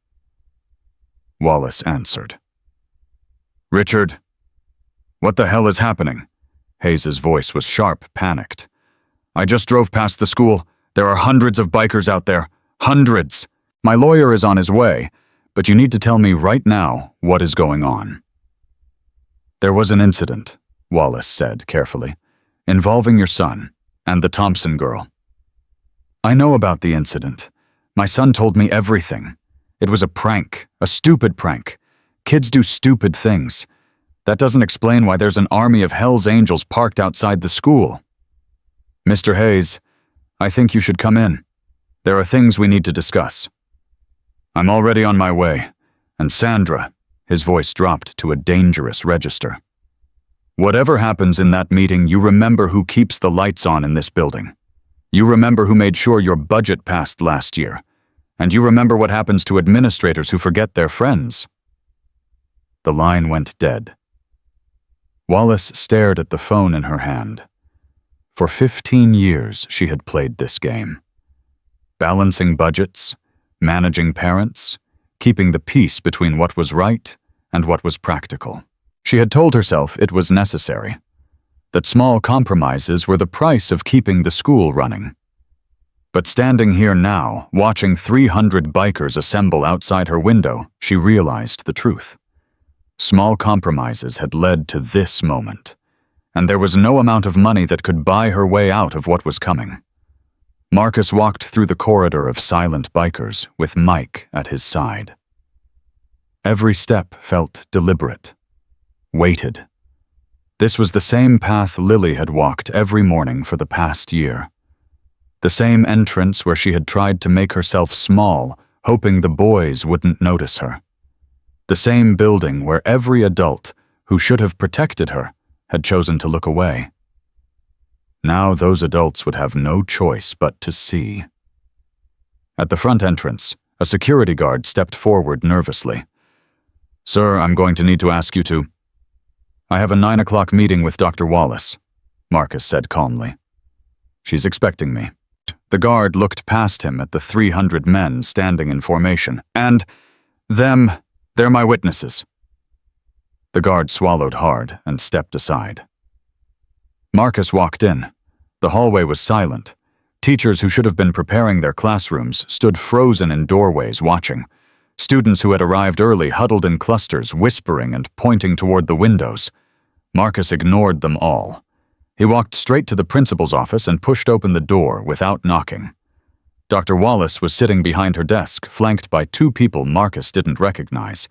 Wallace answered. "Richard, what the hell is happening?" Hayes' voice was sharp, panicked. "I just drove past the school. There are hundreds of bikers out there. Hundreds. My lawyer is on his way, but you need to tell me right now what is going on." "There was an incident," Wallace said carefully, "involving your son and the Thompson girl." "I know about the incident. My son told me everything. It was a prank, a stupid prank. Kids do stupid things. That doesn't explain why there's an army of Hell's Angels parked outside the school." "Mr. Hayes, I think you should come in. There are things we need to discuss." "I'm already on my way. And Sandra," his voice dropped to a dangerous register. "Whatever happens in that meeting, you remember who keeps the lights on in this building. You remember who made sure your budget passed last year. And you remember what happens to administrators who forget their friends." The line went dead. Wallace stared at the phone in her hand. For 15 years, she had played this game. Balancing budgets, managing parents, keeping the peace between what was right and what was practical. She had told herself it was necessary, that small compromises were the price of keeping the school running. But standing here now, watching 300 bikers assemble outside her window, she realized the truth. Small compromises had led to this moment, and there was no amount of money that could buy her way out of what was coming. Marcus walked through the corridor of silent bikers with Mike at his side. Every step felt deliberate, weighted. This was the same path Lily had walked every morning for the past year. The same entrance where she had tried to make herself small, hoping the boys wouldn't notice her. The same building where every adult who should have protected her had chosen to look away. Now those adults would have no choice but to see. At the front entrance, a security guard stepped forward nervously. "Sir, I'm going to need to ask you to—" "I have a 9 o'clock meeting with Dr. Wallace," Marcus said calmly. "She's expecting me." The guard looked past him at the 300 men standing in formation. "And they're my witnesses." The guard swallowed hard and stepped aside. Marcus walked in. The hallway was silent. Teachers who should have been preparing their classrooms stood frozen in doorways watching. Students who had arrived early huddled in clusters, whispering and pointing toward the windows. Marcus ignored them all. He walked straight to the principal's office and pushed open the door without knocking. Dr. Wallace was sitting behind her desk, flanked by two people Marcus didn't recognize.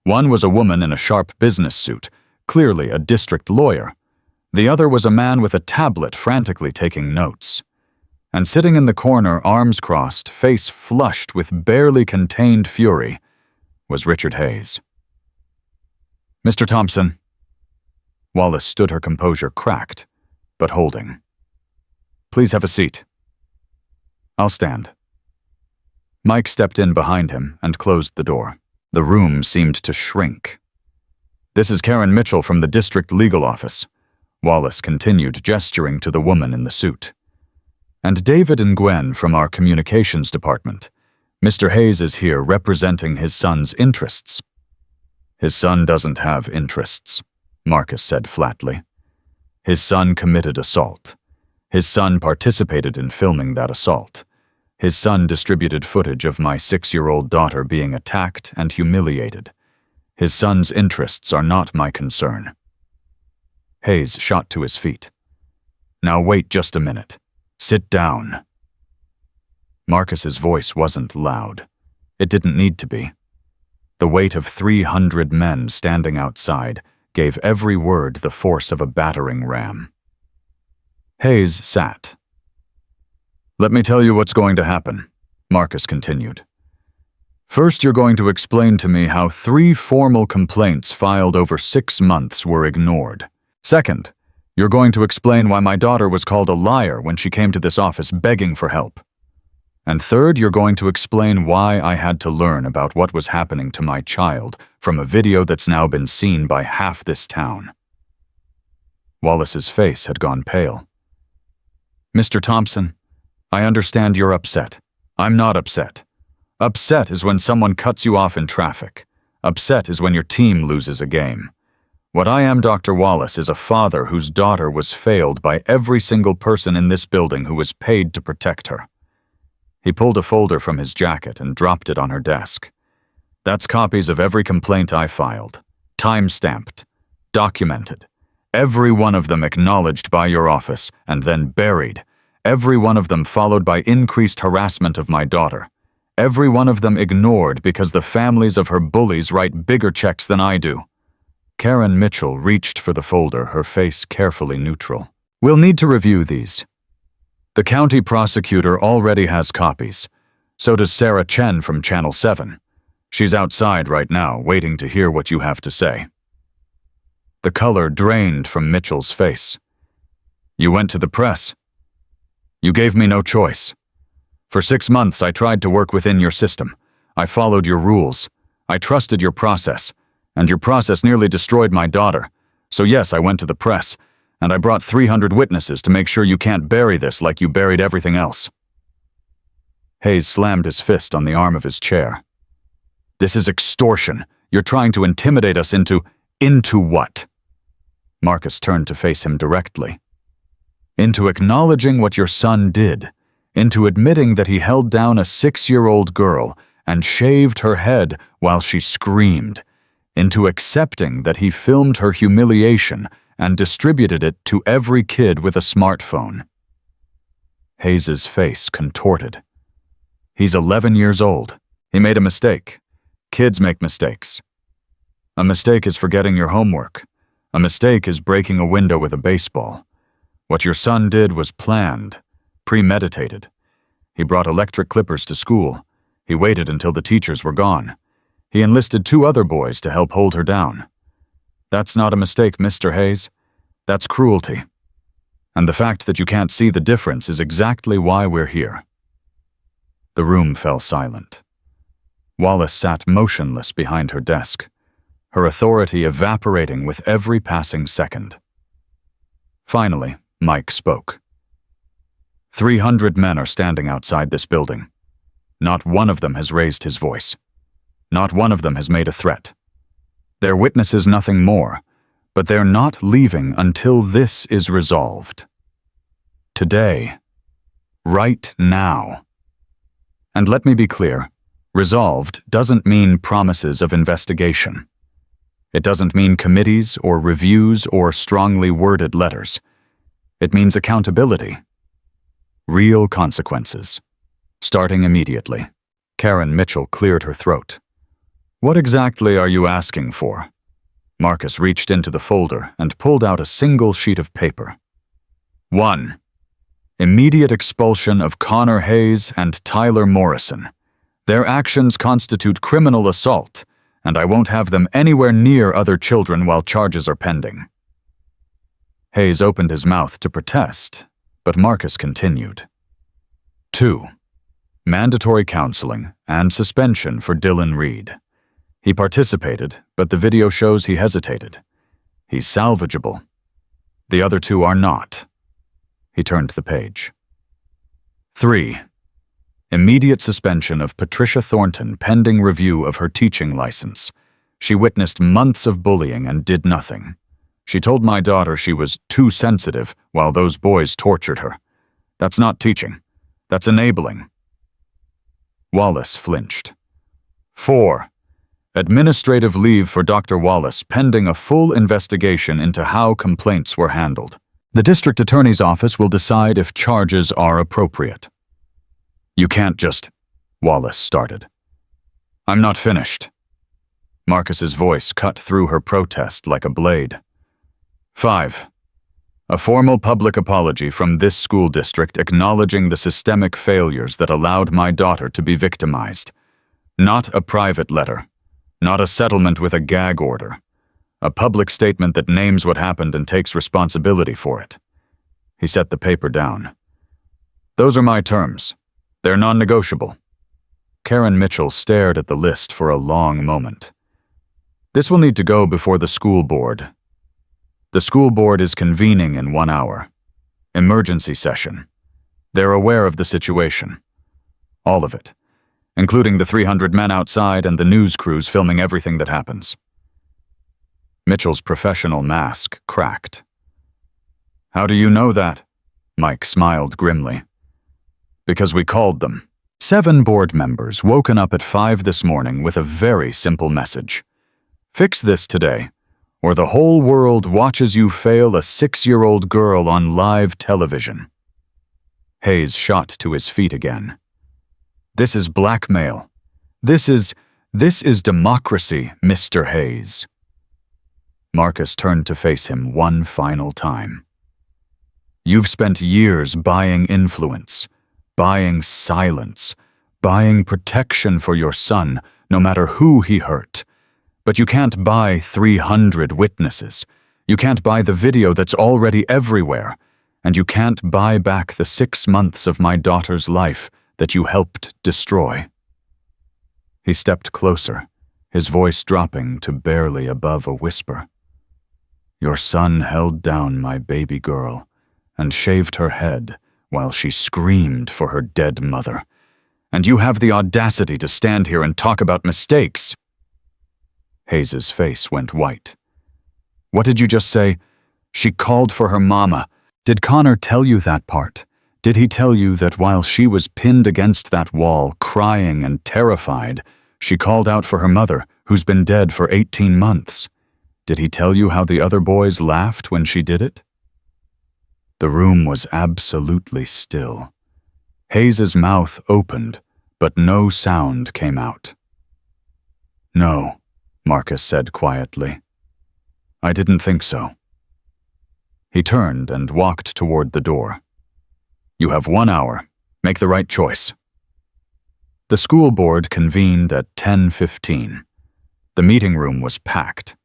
One was a woman in a sharp business suit, clearly a district lawyer. The other was a man with a tablet frantically taking notes. And sitting in the corner, arms crossed, face flushed with barely contained fury, was Richard Hayes. "Mr. Thompson." Wallace stood, her composure cracked, but holding. "Please have a seat." "I'll stand." Mike stepped in behind him and closed the door. The room seemed to shrink. "This is Karen Mitchell from the district legal office," Wallace continued, gesturing to the woman in the suit. "And David and Gwen from our communications department. Mr. Hayes is here representing his son's interests." "His son doesn't have interests," Marcus said flatly. "His son committed assault. His son participated in filming that assault. His son distributed footage of my 6-year-old daughter being attacked and humiliated. His son's interests are not my concern." Hayes shot to his feet. "Now wait just a minute. Sit down." Marcus's voice wasn't loud. It didn't need to be. The weight of 300 men standing outside gave every word the force of a battering ram. Hayes sat. "Let me tell you what's going to happen," Marcus continued. "First, you're going to explain to me how 3 formal complaints filed over 6 months were ignored. Second, you're going to explain why my daughter was called a liar when she came to this office begging for help. And third, you're going to explain why I had to learn about what was happening to my child from a video that's now been seen by half this town." Wallace's face had gone pale. "Mr. Thompson, I understand you're upset. I'm not upset. Upset is when someone cuts you off in traffic. Upset is when your team loses a game. What I am, Dr. Wallace, is a father whose daughter was failed by every single person in this building who was paid to protect her." He pulled a folder from his jacket and dropped it on her desk. "That's copies of every complaint I filed, time-stamped, documented, every one of them acknowledged by your office and then buried, every one of them followed by increased harassment of my daughter, every one of them ignored because the families of her bullies write bigger checks than I do." Karen Mitchell reached for the folder, her face carefully neutral. "We'll need to review these. The county prosecutor already has copies. So does Sarah Chen from Channel 7. She's outside right now, waiting to hear what you have to say." The color drained from Mitchell's face. "You went to the press. You gave me no choice. For 6 months I tried to work within your system. I followed your rules. I trusted your process. And your process nearly destroyed my daughter. So yes, I went to the press, and I brought 300 witnesses to make sure you can't bury this like you buried everything else." Hayes slammed his fist on the arm of his chair. "This is extortion. You're trying to intimidate us into what?" Marcus turned to face him directly. "Into acknowledging what your son did. Into admitting that he held down a 6-year-old girl and shaved her head while she screamed. Into accepting that he filmed her humiliation and distributed it to every kid with a smartphone." Hayes's face contorted. "He's 11 years old. He made a mistake. Kids make mistakes. A mistake is forgetting your homework. A mistake is breaking a window with a baseball. What your son did was planned, premeditated. He brought electric clippers to school. He waited until the teachers were gone. He enlisted 2 other boys to help hold her down. That's not a mistake, Mr. Hayes. That's cruelty. And the fact that you can't see the difference is exactly why we're here." The room fell silent. Wallace sat motionless behind her desk, her authority evaporating with every passing second. Finally, Mike spoke. 300 men are standing outside this building. Not one of them has raised his voice. Not one of them has made a threat. Their witnesses nothing more, but they're not leaving until this is resolved. Today. Right now. And let me be clear, resolved doesn't mean promises of investigation. It doesn't mean committees or reviews or strongly worded letters. It means accountability. Real consequences. Starting immediately. Karen Mitchell cleared her throat. What exactly are you asking for? Marcus reached into the folder and pulled out a single sheet of paper. 1. Immediate expulsion of Connor Hayes and Tyler Morrison. Their actions constitute criminal assault, and I won't have them anywhere near other children while charges are pending. Hayes opened his mouth to protest, but Marcus continued. 2. Mandatory counseling and suspension for Dylan Reed. He participated, but the video shows he hesitated. He's salvageable. The other two are not. He turned the page. 3. Immediate suspension of Patricia Thornton pending review of her teaching license. She witnessed months of bullying and did nothing. She told my daughter she was too sensitive while those boys tortured her. That's not teaching. That's enabling. Wallace flinched. 4. Administrative leave for Dr. Wallace pending a full investigation into how complaints were handled. The district attorney's office will decide if charges are appropriate. You can't just... Wallace started. I'm not finished. Marcus's voice cut through her protest like a blade. 5. A formal public apology from this school district acknowledging the systemic failures that allowed my daughter to be victimized. Not a private letter. Not a settlement with a gag order. A public statement that names what happened and takes responsibility for it. He set the paper down. Those are my terms. They're non-negotiable. Karen Mitchell stared at the list for a long moment. This will need to go before the school board. The school board is convening in 1 hour. Emergency session. They're aware of the situation. All of it. Including the 300 men outside and the news crews filming everything that happens. Mitchell's professional mask cracked. How do you know that? Mike smiled grimly. Because we called them. 7 board members woken up at 5 this morning with a very simple message. Fix this today, or the whole world watches you fail a 6-year-old girl on live television. Hayes shot to his feet again. This is blackmail. This is democracy, Mr. Hayes. Marcus turned to face him one final time. You've spent years buying influence, buying silence, buying protection for your son, no matter who he hurt. But you can't buy 300 witnesses. You can't buy the video that's already everywhere. And you can't buy back the 6 months of my daughter's life that you helped destroy. He stepped closer, his voice dropping to barely above a whisper. Your son held down my baby girl and shaved her head while she screamed for her dead mother. And you have the audacity to stand here and talk about mistakes. Hayes's face went white. What did you just say? She called for her mama. Did Connor tell you that part? Did he tell you that while she was pinned against that wall, crying and terrified, she called out for her mother, who's been dead for 18 months? Did he tell you how the other boys laughed when she did it? The room was absolutely still. Hayes's mouth opened, but no sound came out. No, Marcus said quietly. I didn't think so. He turned and walked toward the door. You have 1 hour. Make the right choice. The school board convened at 10:15. The meeting room was packed.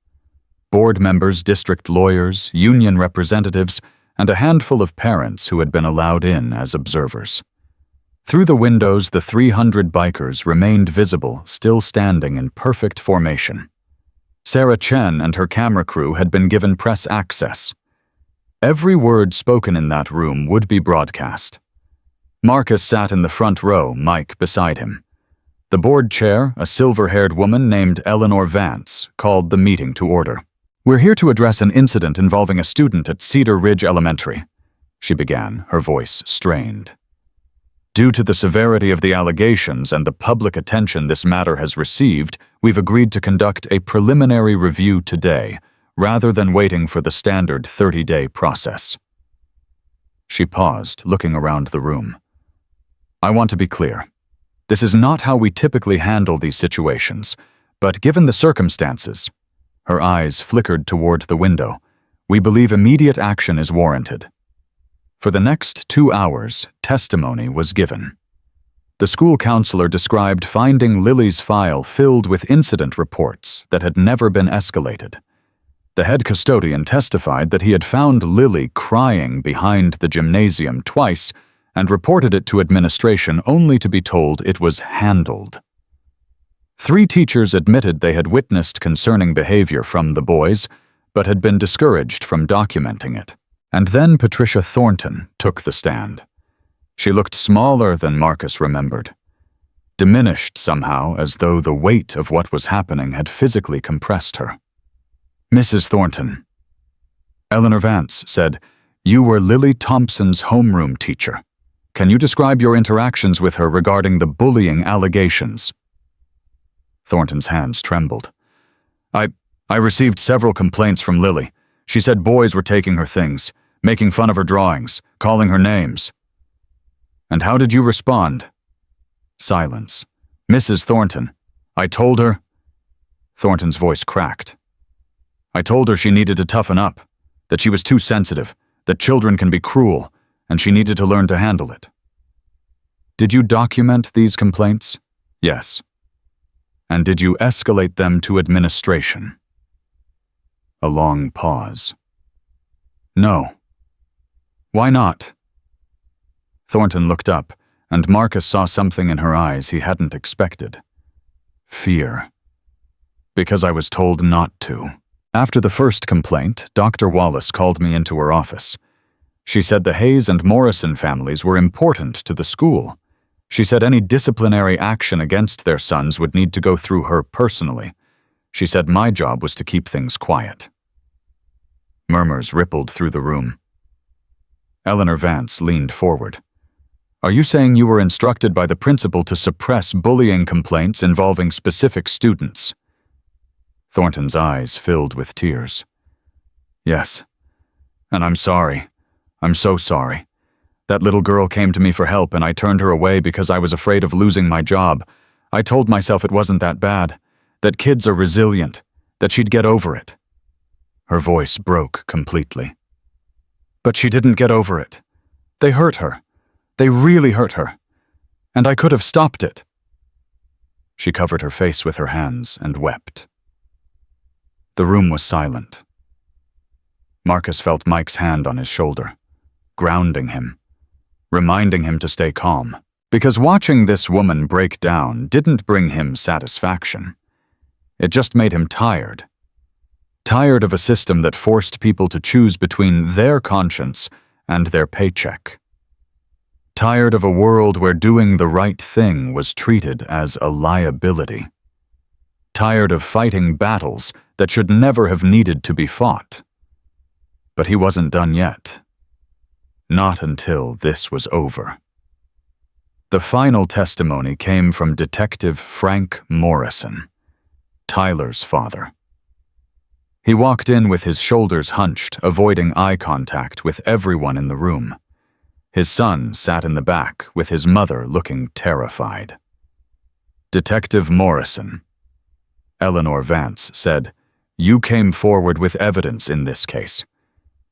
Board members, district lawyers, union representatives, and a handful of parents who had been allowed in as observers. Through the windows, the 300 bikers remained visible, still standing in perfect formation. Sarah Chen and her camera crew had been given press access. Every word spoken in that room would be broadcast. Marcus sat in the front row, Mike beside him. The board chair, a silver-haired woman named Eleanor Vance, called the meeting to order. "We're here to address an incident involving a student at Cedar Ridge Elementary," she began, her voice strained. "Due to the severity of the allegations and the public attention this matter has received, we've agreed to conduct a preliminary review today, rather than waiting for the standard 30-day process." She paused, looking around the room. "I want to be clear. This is not how we typically handle these situations, but given the circumstances," her eyes flickered toward the window, "we believe immediate action is warranted." For the next 2 hours, testimony was given. The school counselor described finding Lily's file filled with incident reports that had never been escalated. The head custodian testified that he had found Lily crying behind the gymnasium twice and reported it to administration only to be told it was handled. 3 teachers admitted they had witnessed concerning behavior from the boys, but had been discouraged from documenting it. And then Patricia Thornton took the stand. She looked smaller than Marcus remembered, diminished somehow, as though the weight of what was happening had physically compressed her. "Mrs. Thornton," Eleanor Vance said, "you were Lily Thompson's homeroom teacher. Can you describe your interactions with her regarding the bullying allegations?" Thornton's hands trembled. I received several complaints from Lily. She said boys were taking her things, making fun of her drawings, calling her names." "And how did you respond?" Silence. "Mrs. Thornton, I told her—" Thornton's voice cracked. "I told her she needed to toughen up, that she was too sensitive, that children can be cruel, and she needed to learn to handle it." "Did you document these complaints?" "Yes." "And did you escalate them to administration?" A long pause. "No." "Why not?" Thornton looked up, and Marcus saw something in her eyes he hadn't expected. Fear. "Because I was told not to." After the first complaint, Dr. Wallace called me into her office. She said the Hayes and Morrison families were important to the school. She said any disciplinary action against their sons would need to go through her personally. She said my job was to keep things quiet. Murmurs rippled through the room. Eleanor Vance leaned forward. "Are you saying you were instructed by the principal to suppress bullying complaints involving specific students?" Thornton's eyes filled with tears. "Yes. And I'm sorry. I'm so sorry. That little girl came to me for help and I turned her away because I was afraid of losing my job. I told myself it wasn't that bad, that kids are resilient, that she'd get over it." Her voice broke completely. "But she didn't get over it. They hurt her. They really hurt her. And I could have stopped it." She covered her face with her hands and wept. The room was silent. Marcus felt Mike's hand on his shoulder, grounding him, reminding him to stay calm, because watching this woman break down didn't bring him satisfaction. It just made him tired. Tired of a system that forced people to choose between their conscience and their paycheck. Tired of a world where doing the right thing was treated as a liability. Tired of fighting battles that should never have needed to be fought. But he wasn't done yet. Not until this was over. The final testimony came from Detective Frank Morrison, Tyler's father. He walked in with his shoulders hunched, avoiding eye contact with everyone in the room. His son sat in the back, with his mother looking terrified. "Detective Morrison," Eleanor Vance said, "you came forward with evidence in this case.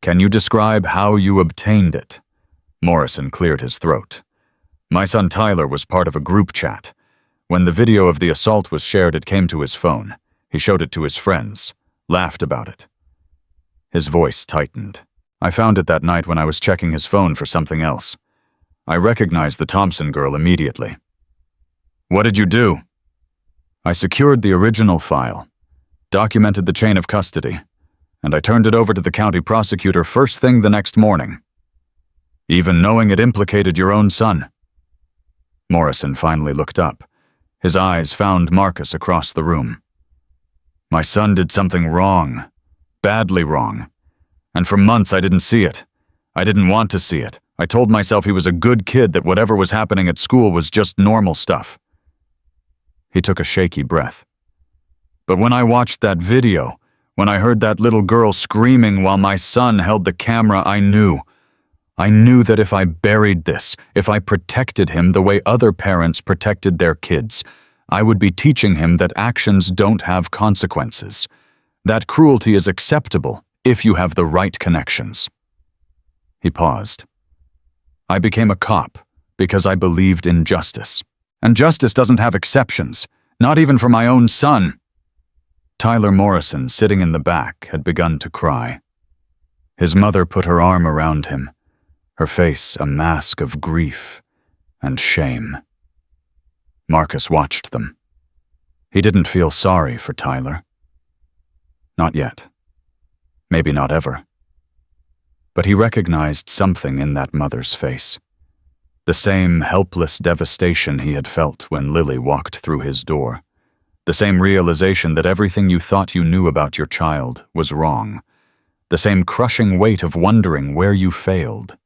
Can you describe how you obtained it?" Morrison cleared his throat. "My son Tyler was part of a group chat. When the video of the assault was shared, it came to his phone. He showed it to his friends, laughed about it." His voice tightened. "I found it that night when I was checking his phone for something else. I recognized the Thompson girl immediately." "What did you do?" "I secured the original file, documented the chain of custody, and I turned it over to the county prosecutor first thing the next morning." "Even knowing it implicated your own son?" Morrison finally looked up. His eyes found Marcus across the room. My son did something wrong. Badly wrong. And for months I didn't see it. I didn't want to see it. I told myself he was a good kid, that whatever was happening at school was just normal stuff. He took a shaky breath. But when I watched that video, when I heard that little girl screaming while my son held the camera, I knew that if I buried this, if I protected him the way other parents protected their kids, I would be teaching him that actions don't have consequences, that cruelty is acceptable if you have the right connections. He paused. I became a cop because I believed in justice. And justice doesn't have exceptions, not even for my own son. Tyler Morrison, sitting in the back, had begun to cry. His mother put her arm around him, her face a mask of grief and shame. Marcus watched them. He didn't feel sorry for Tyler. Not yet. Maybe not ever. But he recognized something in that mother's face. The same helpless devastation he had felt when Lily walked through his door. The same realization that everything you thought you knew about your child was wrong. The same crushing weight of wondering where you failed.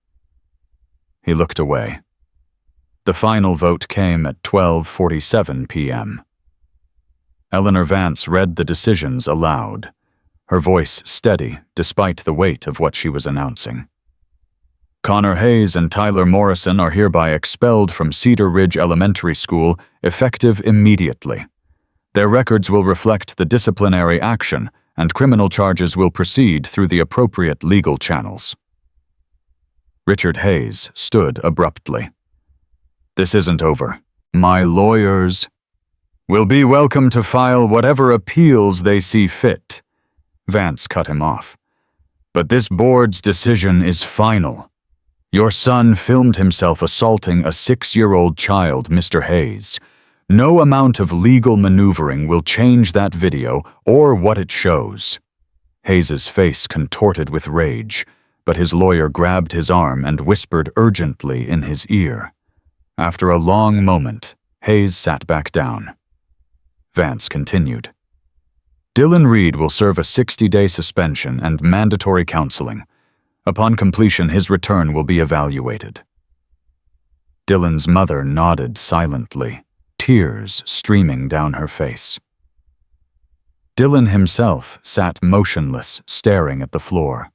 He looked away. The final vote came at 12:47 p.m. Eleanor Vance read the decisions aloud, her voice steady despite the weight of what she was announcing. Connor Hayes and Tyler Morrison are hereby expelled from Cedar Ridge Elementary School, effective immediately. Their records will reflect the disciplinary action, and criminal charges will proceed through the appropriate legal channels. Richard Hayes stood abruptly. This isn't over. My lawyers will be welcome to file whatever appeals they see fit. Vance cut him off. But this board's decision is final. Your son filmed himself assaulting a 6-year-old child, Mr. Hayes. No amount of legal maneuvering will change that video or what it shows. Hayes's face contorted with rage, but his lawyer grabbed his arm and whispered urgently in his ear. After a long moment, Hayes sat back down. Vance continued. Dylan Reed will serve a 60-day suspension and mandatory counseling. Upon completion, his return will be evaluated. Dylan's mother nodded silently, tears streaming down her face. Dylan himself sat motionless, staring at the floor.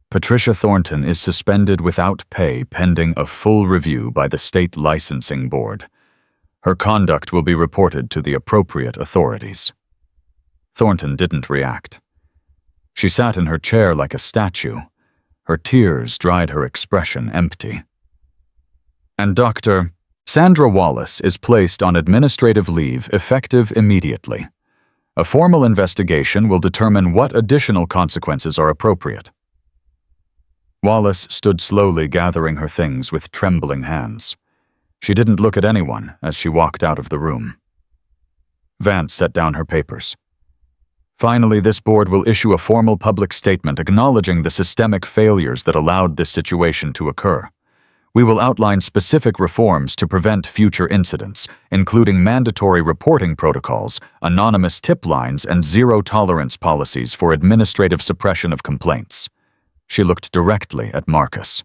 Patricia Thornton is suspended without pay pending a full review by the state licensing board. Her conduct will be reported to the appropriate authorities. Thornton didn't react. She sat in her chair like a statue. Her tears dried her expression empty. And Dr. Sandra Wallace is placed on administrative leave effective immediately. A formal investigation will determine what additional consequences are appropriate. Wallace stood slowly gathering her things with trembling hands. She didn't look at anyone as she walked out of the room. Vance set down her papers. Finally, this board will issue a formal public statement acknowledging the systemic failures that allowed this situation to occur. We will outline specific reforms to prevent future incidents, including mandatory reporting protocols, anonymous tip lines, and zero-tolerance policies for administrative suppression of complaints. She looked directly at Marcus.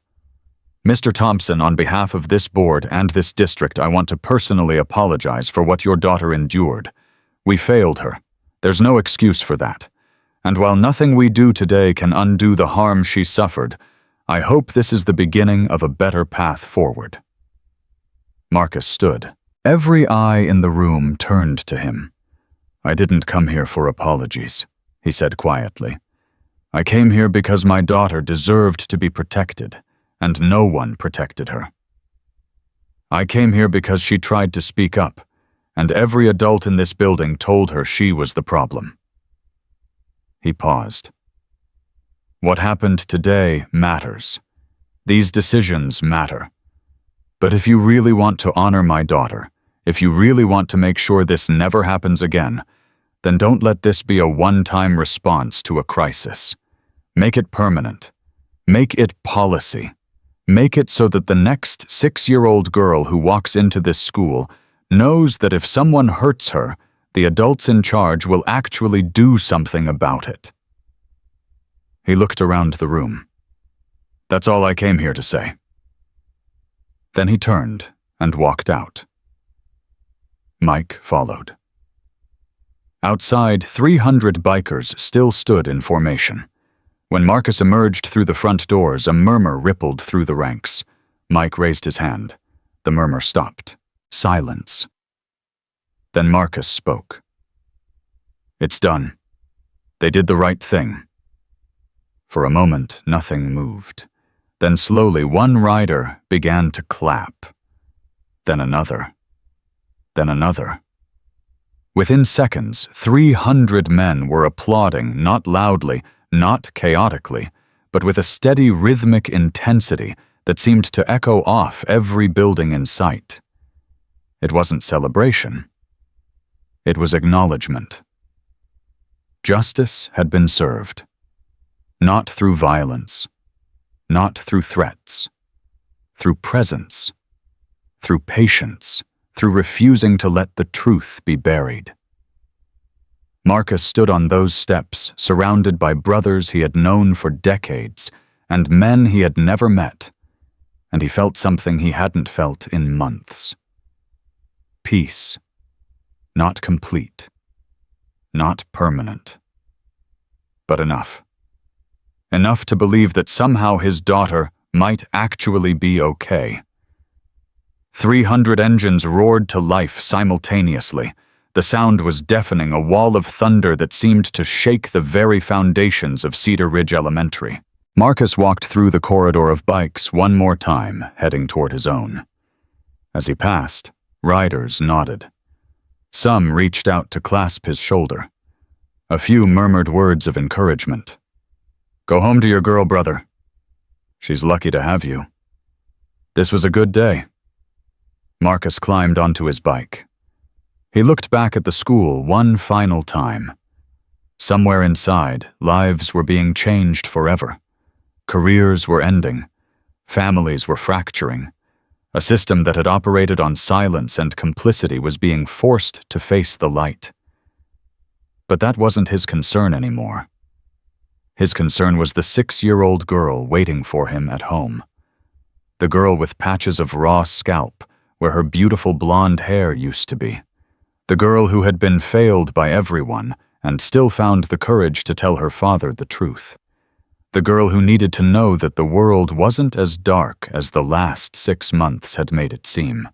Mr. Thompson, on behalf of this board and this district, I want to personally apologize for what your daughter endured. We failed her. There's no excuse for that. And while nothing we do today can undo the harm she suffered, I hope this is the beginning of a better path forward. Marcus stood. Every eye in the room turned to him. I didn't come here for apologies, he said quietly. I came here because my daughter deserved to be protected, and no one protected her. I came here because she tried to speak up, and every adult in this building told her she was the problem. He paused. What happened today matters. These decisions matter. But if you really want to honor my daughter, if you really want to make sure this never happens again, then don't let this be a one-time response to a crisis. Make it permanent. Make it policy. Make it so that the next 6-year-old girl who walks into this school knows that if someone hurts her, the adults in charge will actually do something about it." He looked around the room. "That's all I came here to say." Then he turned and walked out. Mike followed. Outside, 300 bikers still stood in formation. When Marcus emerged through the front doors, a murmur rippled through the ranks. Mike raised his hand. The murmur stopped. Silence. Then Marcus spoke. "It's done. They did the right thing." For a moment, nothing moved. Then slowly, one rider began to clap. Then another. Then another. Within seconds, 300 men were applauding, not loudly, not chaotically, but with a steady rhythmic intensity that seemed to echo off every building in sight. It wasn't celebration. It was acknowledgement. Justice had been served. Not through violence, not through threats, through presence, through patience, through refusing to let the truth be buried. Marcus stood on those steps, surrounded by brothers he had known for decades and men he had never met, and he felt something he hadn't felt in months. Peace. Not complete. Not permanent. But enough. Enough to believe that somehow his daughter might actually be okay. 300 engines roared to life simultaneously. The sound was deafening, a wall of thunder that seemed to shake the very foundations of Cedar Ridge Elementary. Marcus walked through the corridor of bikes one more time, heading toward his own. As he passed, riders nodded. Some reached out to clasp his shoulder. A few murmured words of encouragement. "Go home to your girl, brother. She's lucky to have you. This was a good day." Marcus climbed onto his bike. He looked back at the school one final time. Somewhere inside, lives were being changed forever. Careers were ending. Families were fracturing. A system that had operated on silence and complicity was being forced to face the light. But that wasn't his concern anymore. His concern was the 6-year-old girl waiting for him at home. The girl with patches of raw scalp where her beautiful blonde hair used to be. The girl who had been failed by everyone and still found the courage to tell her father the truth. The girl who needed to know that the world wasn't as dark as the last 6 months had made it seem.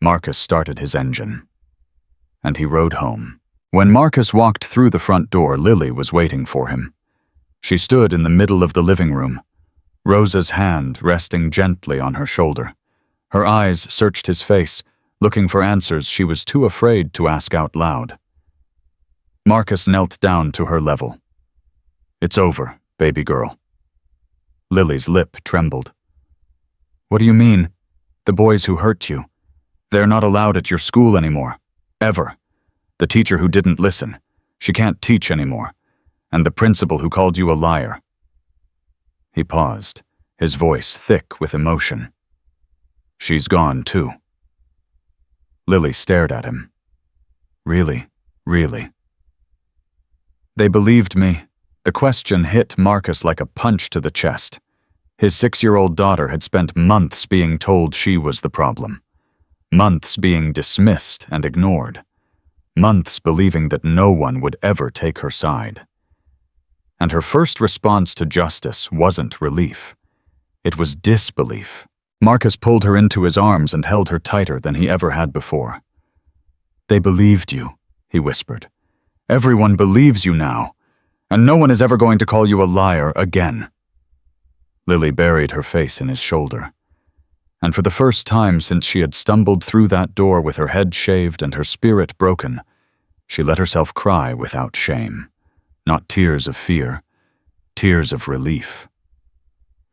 Marcus started his engine, and he rode home. When Marcus walked through the front door, Lily was waiting for him. She stood in the middle of the living room, Rosa's hand resting gently on her shoulder. Her eyes searched his face, looking for answers she was too afraid to ask out loud. Marcus knelt down to her level. "It's over, baby girl." Lily's lip trembled. "What do you mean? The boys who hurt you? They're not allowed at your school anymore. Ever. The teacher who didn't listen. She can't teach anymore. And the principal who called you a liar." He paused, his voice thick with emotion. "She's gone, too." Lily stared at him. "Really? Really?" "They believed me." The question hit Marcus like a punch to the chest. His 6-year-old daughter had spent months being told she was the problem. Months being dismissed and ignored. Months believing that no one would ever take her side. And her first response to justice wasn't relief. It was disbelief. Marcus pulled her into his arms and held her tighter than he ever had before. "They believed you," he whispered. "Everyone believes you now, and no one is ever going to call you a liar again." Lily buried her face in his shoulder. And for the first time since she had stumbled through that door with her head shaved and her spirit broken, she let herself cry without shame. Not tears of fear, tears of relief.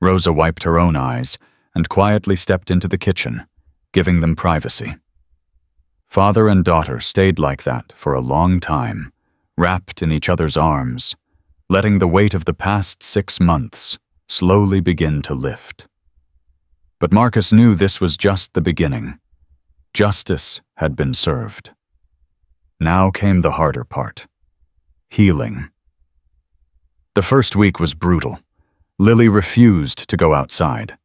Rosa wiped her own eyes and quietly stepped into the kitchen, giving them privacy. Father and daughter stayed like that for a long time, wrapped in each other's arms, letting the weight of the past 6 months slowly begin to lift. But Marcus knew this was just the beginning. Justice had been served. Now came the harder part. Healing. The first week was brutal. Lily refused to go outside.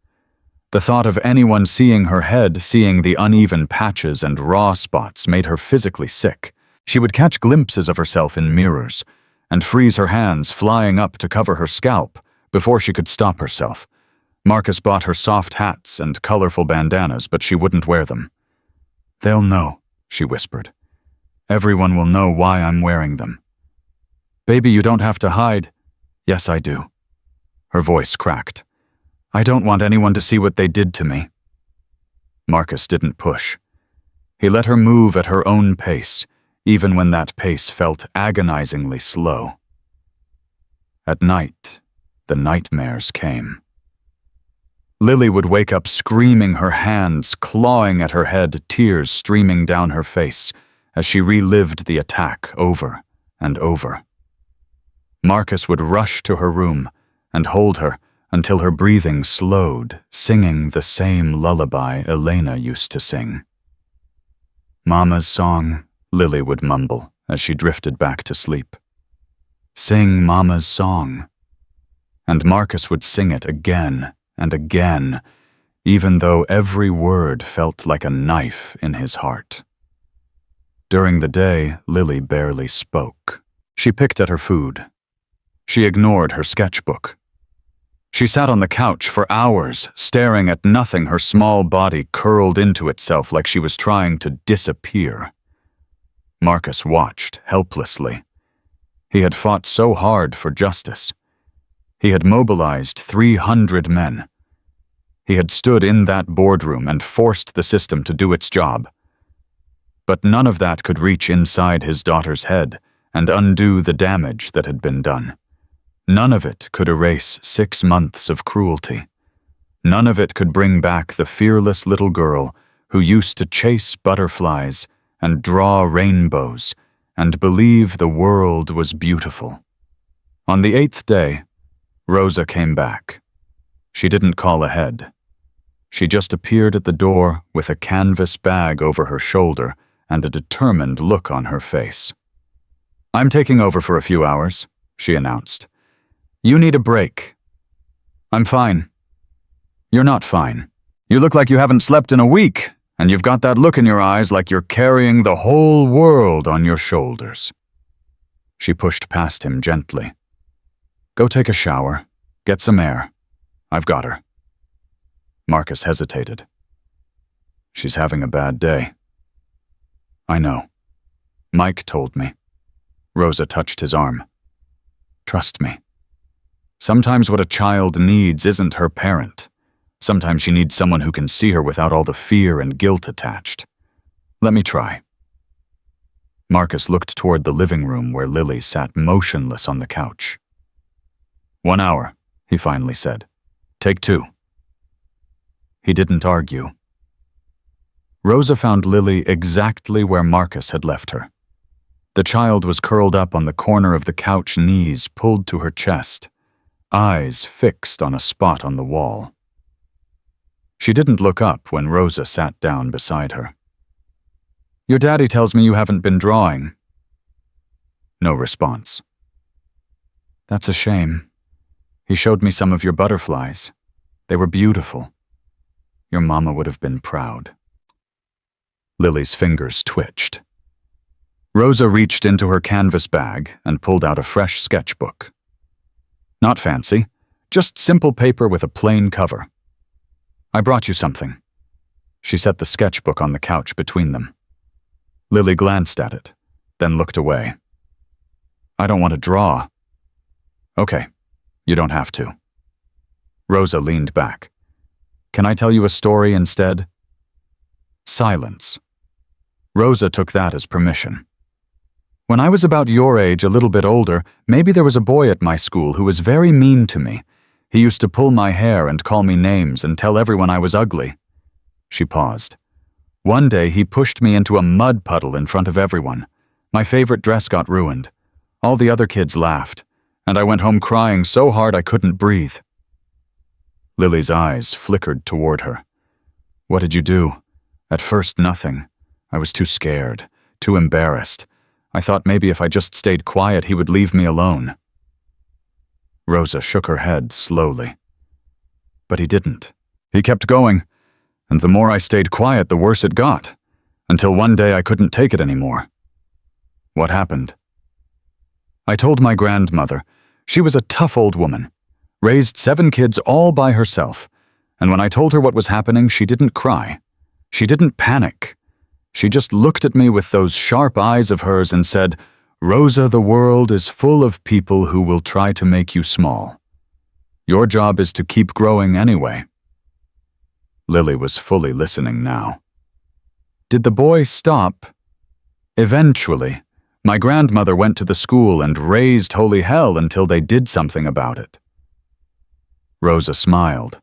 The thought of anyone seeing her head, seeing the uneven patches and raw spots, made her physically sick. She would catch glimpses of herself in mirrors and freeze her hands, flying up to cover her scalp before she could stop herself. Marcus bought her soft hats and colorful bandanas, but she wouldn't wear them. "They'll know," she whispered. "Everyone will know why I'm wearing them." "Baby, you don't have to hide." "Yes, I do." Her voice cracked. "I don't want anyone to see what they did to me." Marcus didn't push. He let her move at her own pace, even when that pace felt agonizingly slow. At night, the nightmares came. Lily would wake up screaming, her hands clawing at her head, tears streaming down her face as she relived the attack over and over. Marcus would rush to her room and hold her until her breathing slowed, singing the same lullaby Elena used to sing. "Mama's song," Lily would mumble as she drifted back to sleep. "Sing Mama's song." And Marcus would sing it again and again, even though every word felt like a knife in his heart. During the day, Lily barely spoke. She picked at her food. She ignored her sketchbook. She sat on the couch for hours, staring at nothing, her small body curled into itself like she was trying to disappear. Marcus watched helplessly. He had fought so hard for justice. He had mobilized 300 men. He had stood in that boardroom and forced the system to do its job. But none of that could reach inside his daughter's head and undo the damage that had been done. None of it could erase 6 months of cruelty. None of it could bring back the fearless little girl who used to chase butterflies and draw rainbows and believe the world was beautiful. On the 8th day, Rosa came back. She didn't call ahead. She just appeared at the door with a canvas bag over her shoulder and a determined look on her face. "I'm taking over for a few hours," she announced. "You need a break." "I'm fine." "You're not fine. You look like you haven't slept in a week, and you've got that look in your eyes like you're carrying the whole world on your shoulders." She pushed past him gently. "Go take a shower. Get some air. I've got her." Marcus hesitated. "She's having a bad day." "I know. Mike told me." Rosa touched his arm. "Trust me. Sometimes what a child needs isn't her parent. Sometimes she needs someone who can see her without all the fear and guilt attached. Let me try." Marcus looked toward the living room where Lily sat motionless on the couch. "1 hour," he finally said. "Take 2. He didn't argue. Rosa found Lily exactly where Marcus had left her. The child was curled up on the corner of the couch, knees pulled to her chest, eyes fixed on a spot on the wall. She didn't look up when Rosa sat down beside her. "Your daddy tells me you haven't been drawing." No response. "That's a shame. He showed me some of your butterflies. They were beautiful. Your mama would have been proud." Lily's fingers twitched. Rosa reached into her canvas bag and pulled out a fresh sketchbook. Not fancy, just simple paper with a plain cover. "I brought you something." She set the sketchbook on the couch between them. Lily glanced at it, then looked away. "I don't want to draw." "Okay, you don't have to." Rosa leaned back. "Can I tell you a story instead?" Silence. Rosa took that as permission. "When I was about your age, a little bit older, maybe there was a boy at my school who was very mean to me. He used to pull my hair and call me names and tell everyone I was ugly." She paused. "One day he pushed me into a mud puddle in front of everyone. My favorite dress got ruined. All the other kids laughed, and I went home crying so hard I couldn't breathe." Lily's eyes flickered toward her. What did you do? At first, nothing. I was too scared, too embarrassed. I thought maybe if I just stayed quiet, he would leave me alone. Rosa shook her head slowly. But he didn't. He kept going, and the more I stayed quiet, the worse it got, until one day I couldn't take it anymore. What happened? I told my grandmother. She was a tough old woman, raised 7 kids all by herself, and when I told her what was happening, she didn't cry. She didn't panic. She just looked at me with those sharp eyes of hers and said, "Rosa, the world is full of people who will try to make you small. Your job is to keep growing anyway." Lily was fully listening now. Did the boy stop? Eventually, my grandmother went to the school and raised holy hell until they did something about it. Rosa smiled.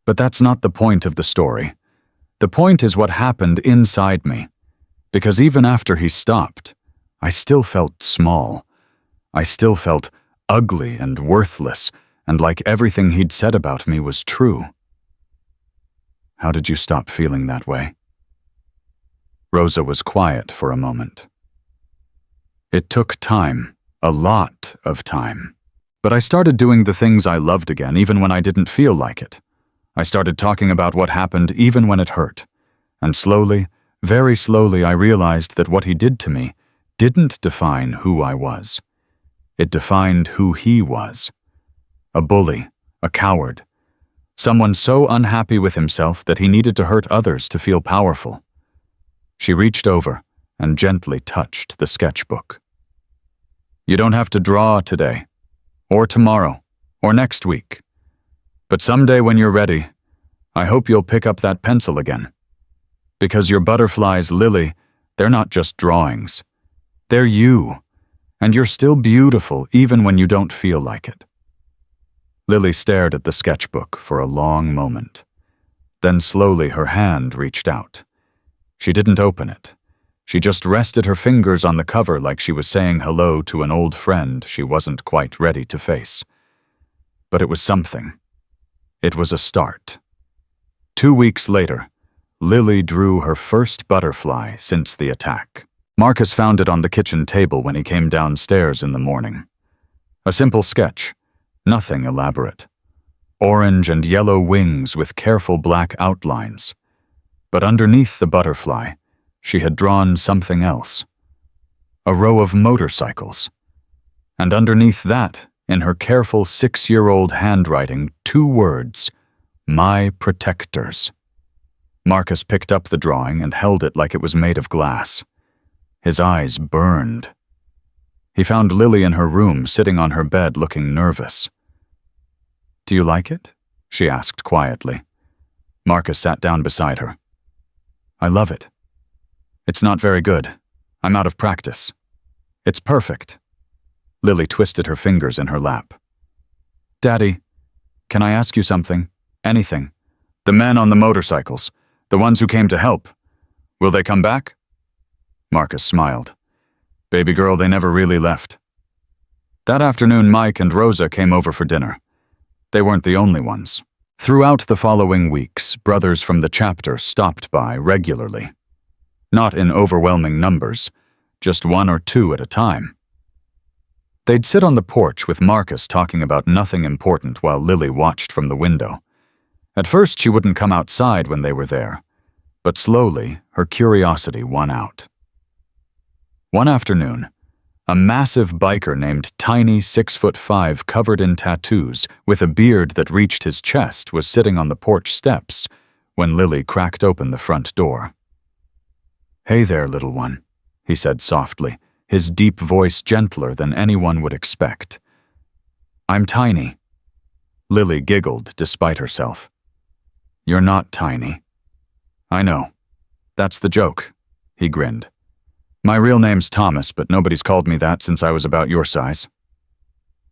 But that's not the point of the story. The point is what happened inside me, because even after he stopped, I still felt small. I still felt ugly and worthless, and like everything he'd said about me was true. How did you stop feeling that way? Rosa was quiet for a moment. It took time, a lot of time. But I started doing the things I loved again, even when I didn't feel like it. I started talking about what happened even when it hurt. And slowly, very slowly, I realized that what he did to me didn't define who I was. It defined who he was. A bully, a coward, someone so unhappy with himself that he needed to hurt others to feel powerful. She reached over and gently touched the sketchbook. You don't have to draw today, or tomorrow, or next week. But someday when you're ready, I hope you'll pick up that pencil again. Because your butterflies, Lily, they're not just drawings. They're you, and you're still beautiful even when you don't feel like it. Lily stared at the sketchbook for a long moment. Then slowly her hand reached out. She didn't open it. She just rested her fingers on the cover like she was saying hello to an old friend she wasn't quite ready to face. But it was something. It was a start. 2 weeks later, Lily drew her first butterfly since the attack. Marcus found it on the kitchen table when he came downstairs in the morning. A simple sketch, nothing elaborate. Orange and yellow wings with careful black outlines. But underneath the butterfly, she had drawn something else. A row of motorcycles. And underneath that, in her careful 6-year-old handwriting, 2 words, "My protectors." Marcus picked up the drawing and held it like it was made of glass. His eyes burned. He found Lily in her room, sitting on her bed, looking nervous. "Do you like it?" she asked quietly. Marcus sat down beside her. "I love it. It's not very good. I'm out of practice. It's perfect." Lily twisted her fingers in her lap. "Daddy, can I ask you something? Anything. The men on the motorcycles, the ones who came to help. Will they come back?" Marcus smiled. "Baby girl, they never really left." That afternoon, Mike and Rosa came over for dinner. They weren't the only ones. Throughout the following weeks, brothers from the chapter stopped by regularly. Not in overwhelming numbers, just 1 or 2 at a time. They'd sit on the porch with Marcus talking about nothing important while Lily watched from the window. At first, she wouldn't come outside when they were there, but slowly, her curiosity won out. One afternoon, a massive biker named Tiny 6'5", covered in tattoos, with a beard that reached his chest, was sitting on the porch steps when Lily cracked open the front door. "Hey there, little one," he said softly, his deep voice gentler than anyone would expect. "I'm Tiny." Lily giggled despite herself. "You're not tiny." "I know. That's the joke," he grinned. "My real name's Thomas, but nobody's called me that since I was about your size."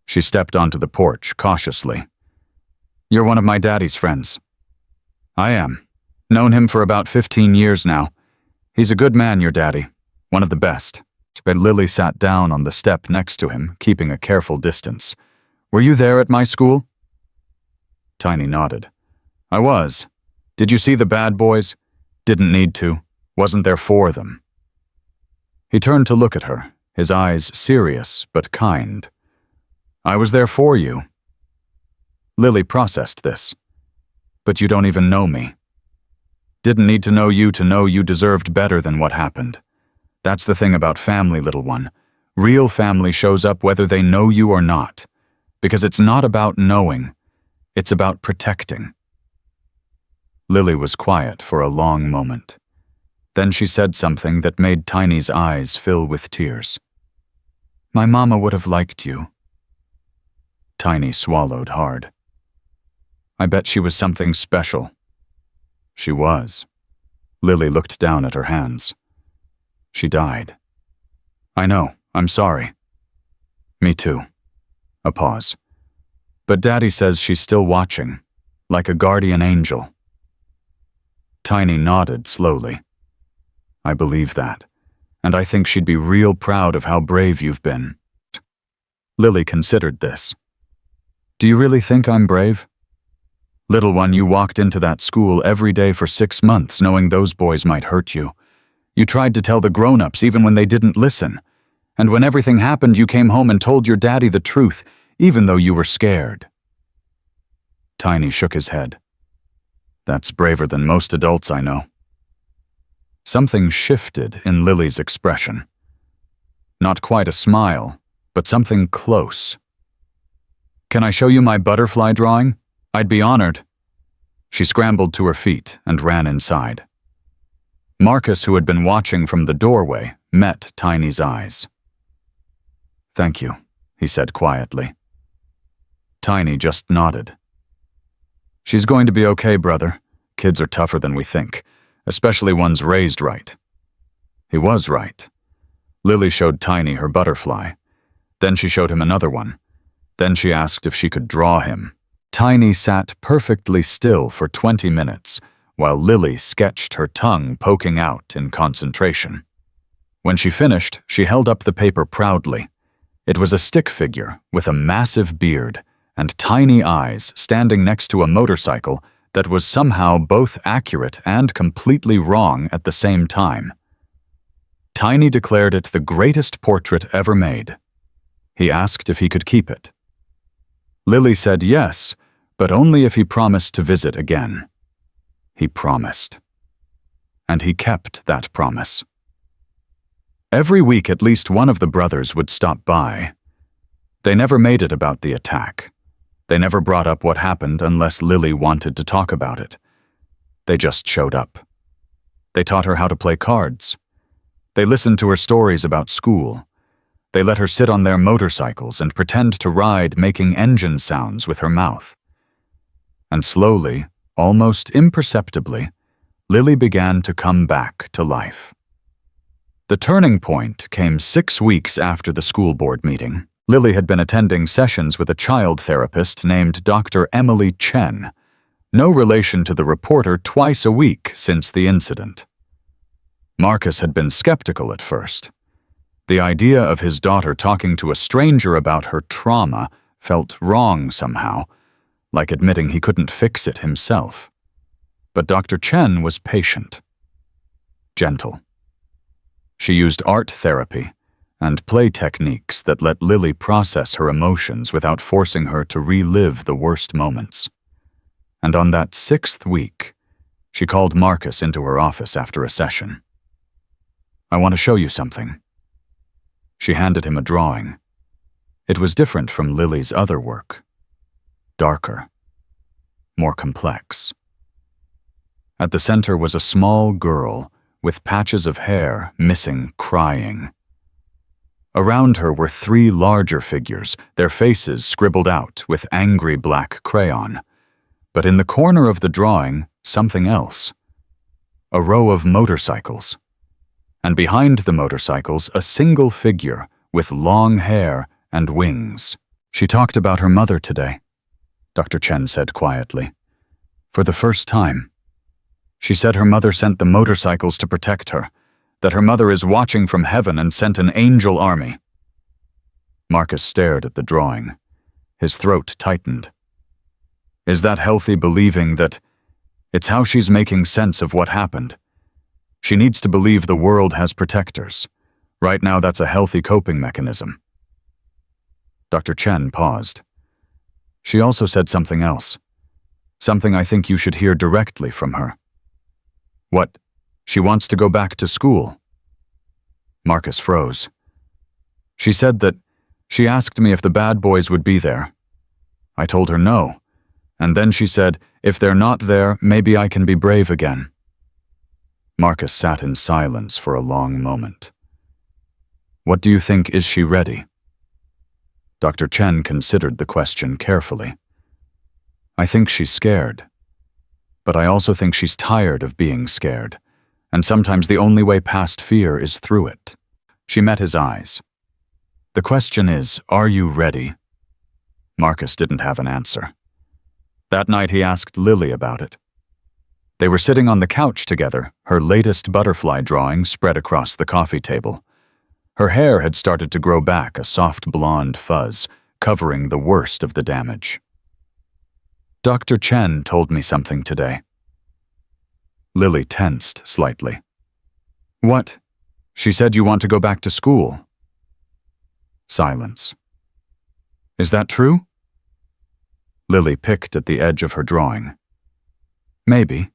She stepped onto the porch cautiously. "You're one of my daddy's friends." "I am. Known him for about 15 years now. He's a good man, your daddy. One of the best." But Lily sat down on the step next to him, keeping a careful distance. "Were you there at my school?" Tiny nodded. I was. Did you see the bad boys? Didn't need to. Wasn't there for them. He turned to look at her, his eyes serious but kind. I was there for you. Lily processed this. But you don't even know me. Didn't need to know you deserved better than what happened. That's the thing about family, little one. Real family shows up whether they know you or not. Because it's not about knowing. It's about protecting. Lily was quiet for a long moment. Then she said something that made Tiny's eyes fill with tears. My mama would have liked you. Tiny swallowed hard. I bet she was something special. She was. Lily looked down at her hands. She died. I know, I'm sorry. Me too. A pause. But Daddy says she's still watching, like a guardian angel. Tiny nodded slowly. I believe that, and I think she'd be real proud of how brave you've been. Lily considered this. Do you really think I'm brave? Little one, you walked into that school every day for 6 months knowing those boys might hurt you. You tried to tell the grown-ups even when they didn't listen. And when everything happened, you came home and told your daddy the truth, even though you were scared. Tiny shook his head. That's braver than most adults I know. Something shifted in Lily's expression. Not quite a smile, but something close. Can I show you my butterfly drawing? I'd be honored. She scrambled to her feet and ran inside. Marcus, who had been watching from the doorway, met Tiny's eyes. Thank you, he said quietly. Tiny just nodded. She's going to be okay, brother. Kids are tougher than we think, especially ones raised right. He was right. Lily showed Tiny her butterfly. Then she showed him another one. Then she asked if she could draw him. Tiny sat perfectly still for 20 minutes, while Lily sketched her tongue poking out in concentration. When she finished, she held up the paper proudly. It was a stick figure with a massive beard and tiny eyes standing next to a motorcycle that was somehow both accurate and completely wrong at the same time. Tiny declared it the greatest portrait ever made. He asked if he could keep it. Lily said yes, but only if he promised to visit again. He promised. And he kept that promise. Every week at least one of the brothers would stop by. They never made it about the attack. They never brought up what happened unless Lily wanted to talk about it. They just showed up. They taught her how to play cards. They listened to her stories about school. They let her sit on their motorcycles and pretend to ride, making engine sounds with her mouth. And slowly, almost imperceptibly, Lily began to come back to life. The turning point came 6 weeks after the school board meeting. Lily had been attending sessions with a child therapist named Dr. Emily Chen, no relation to the reporter, twice a week since the incident. Marcus had been skeptical at first. The idea of his daughter talking to a stranger about her trauma felt wrong somehow, like admitting he couldn't fix it himself. But Dr. Chen was patient, gentle. She used art therapy and play techniques that let Lily process her emotions without forcing her to relive the worst moments. And on that 6th week, she called Marcus into her office after a session. I want to show you something. She handed him a drawing. It was different from Lily's other work. Darker. More complex. At the center was a small girl with patches of hair missing, crying. Around her were 3 larger figures, their faces scribbled out with angry black crayon. But in the corner of the drawing, something else. A row of motorcycles. And behind the motorcycles, a single figure with long hair and wings. She talked about her mother today, Dr. Chen said quietly. For the first time. She said her mother sent the motorcycles to protect her, that her mother is watching from heaven and sent an angel army. Marcus stared at the drawing. His throat tightened. Is that healthy believing that it's how she's making sense of what happened? She needs to believe the world has protectors. Right now, that's a healthy coping mechanism. Dr. Chen paused. She also said something else. Something I think you should hear directly from her. What? She wants to go back to school. Marcus froze. She said that she asked me if the bad boys would be there. I told her no, and then she said, if they're not there, maybe I can be brave again. Marcus sat in silence for a long moment. What do you think, is she ready? Dr. Chen considered the question carefully. I think she's scared. But I also think she's tired of being scared, and sometimes the only way past fear is through it. She met his eyes. The question is, are you ready? Marcus didn't have an answer. That night he asked Lily about it. They were sitting on the couch together, her latest butterfly drawing spread across the coffee table. Her hair had started to grow back, a soft blonde fuzz, covering the worst of the damage. Dr. Chen told me something today. Lily tensed slightly. What? She said you want to go back to school. Silence. Is that true? Lily picked at the edge of her drawing. Maybe.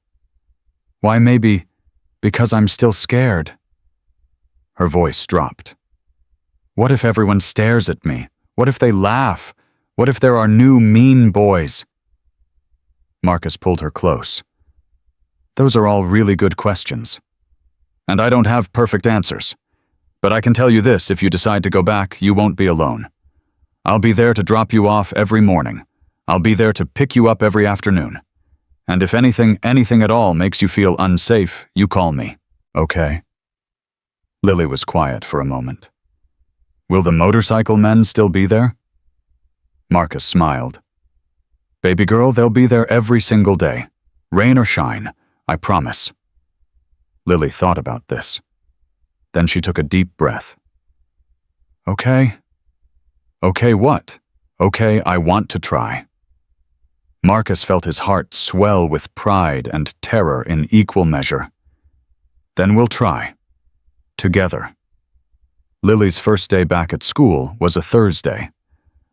Why maybe? Because I'm still scared. Her voice dropped. What if everyone stares at me? What if they laugh? What if there are new mean boys? Marcus pulled her close. Those are all really good questions. And I don't have perfect answers. But I can tell you this, if you decide to go back, you won't be alone. I'll be there to drop you off every morning. I'll be there to pick you up every afternoon. And if anything at all makes you feel unsafe, you call me, okay? Lily was quiet for a moment. Will the motorcycle men still be there? Marcus smiled. Baby girl, they'll be there every single day. Rain or shine, I promise. Lily thought about this. Then she took a deep breath. Okay. Okay, what? Okay, I want to try. Marcus felt his heart swell with pride and terror in equal measure. Then we'll try. Together. Lily's first day back at school was a Thursday.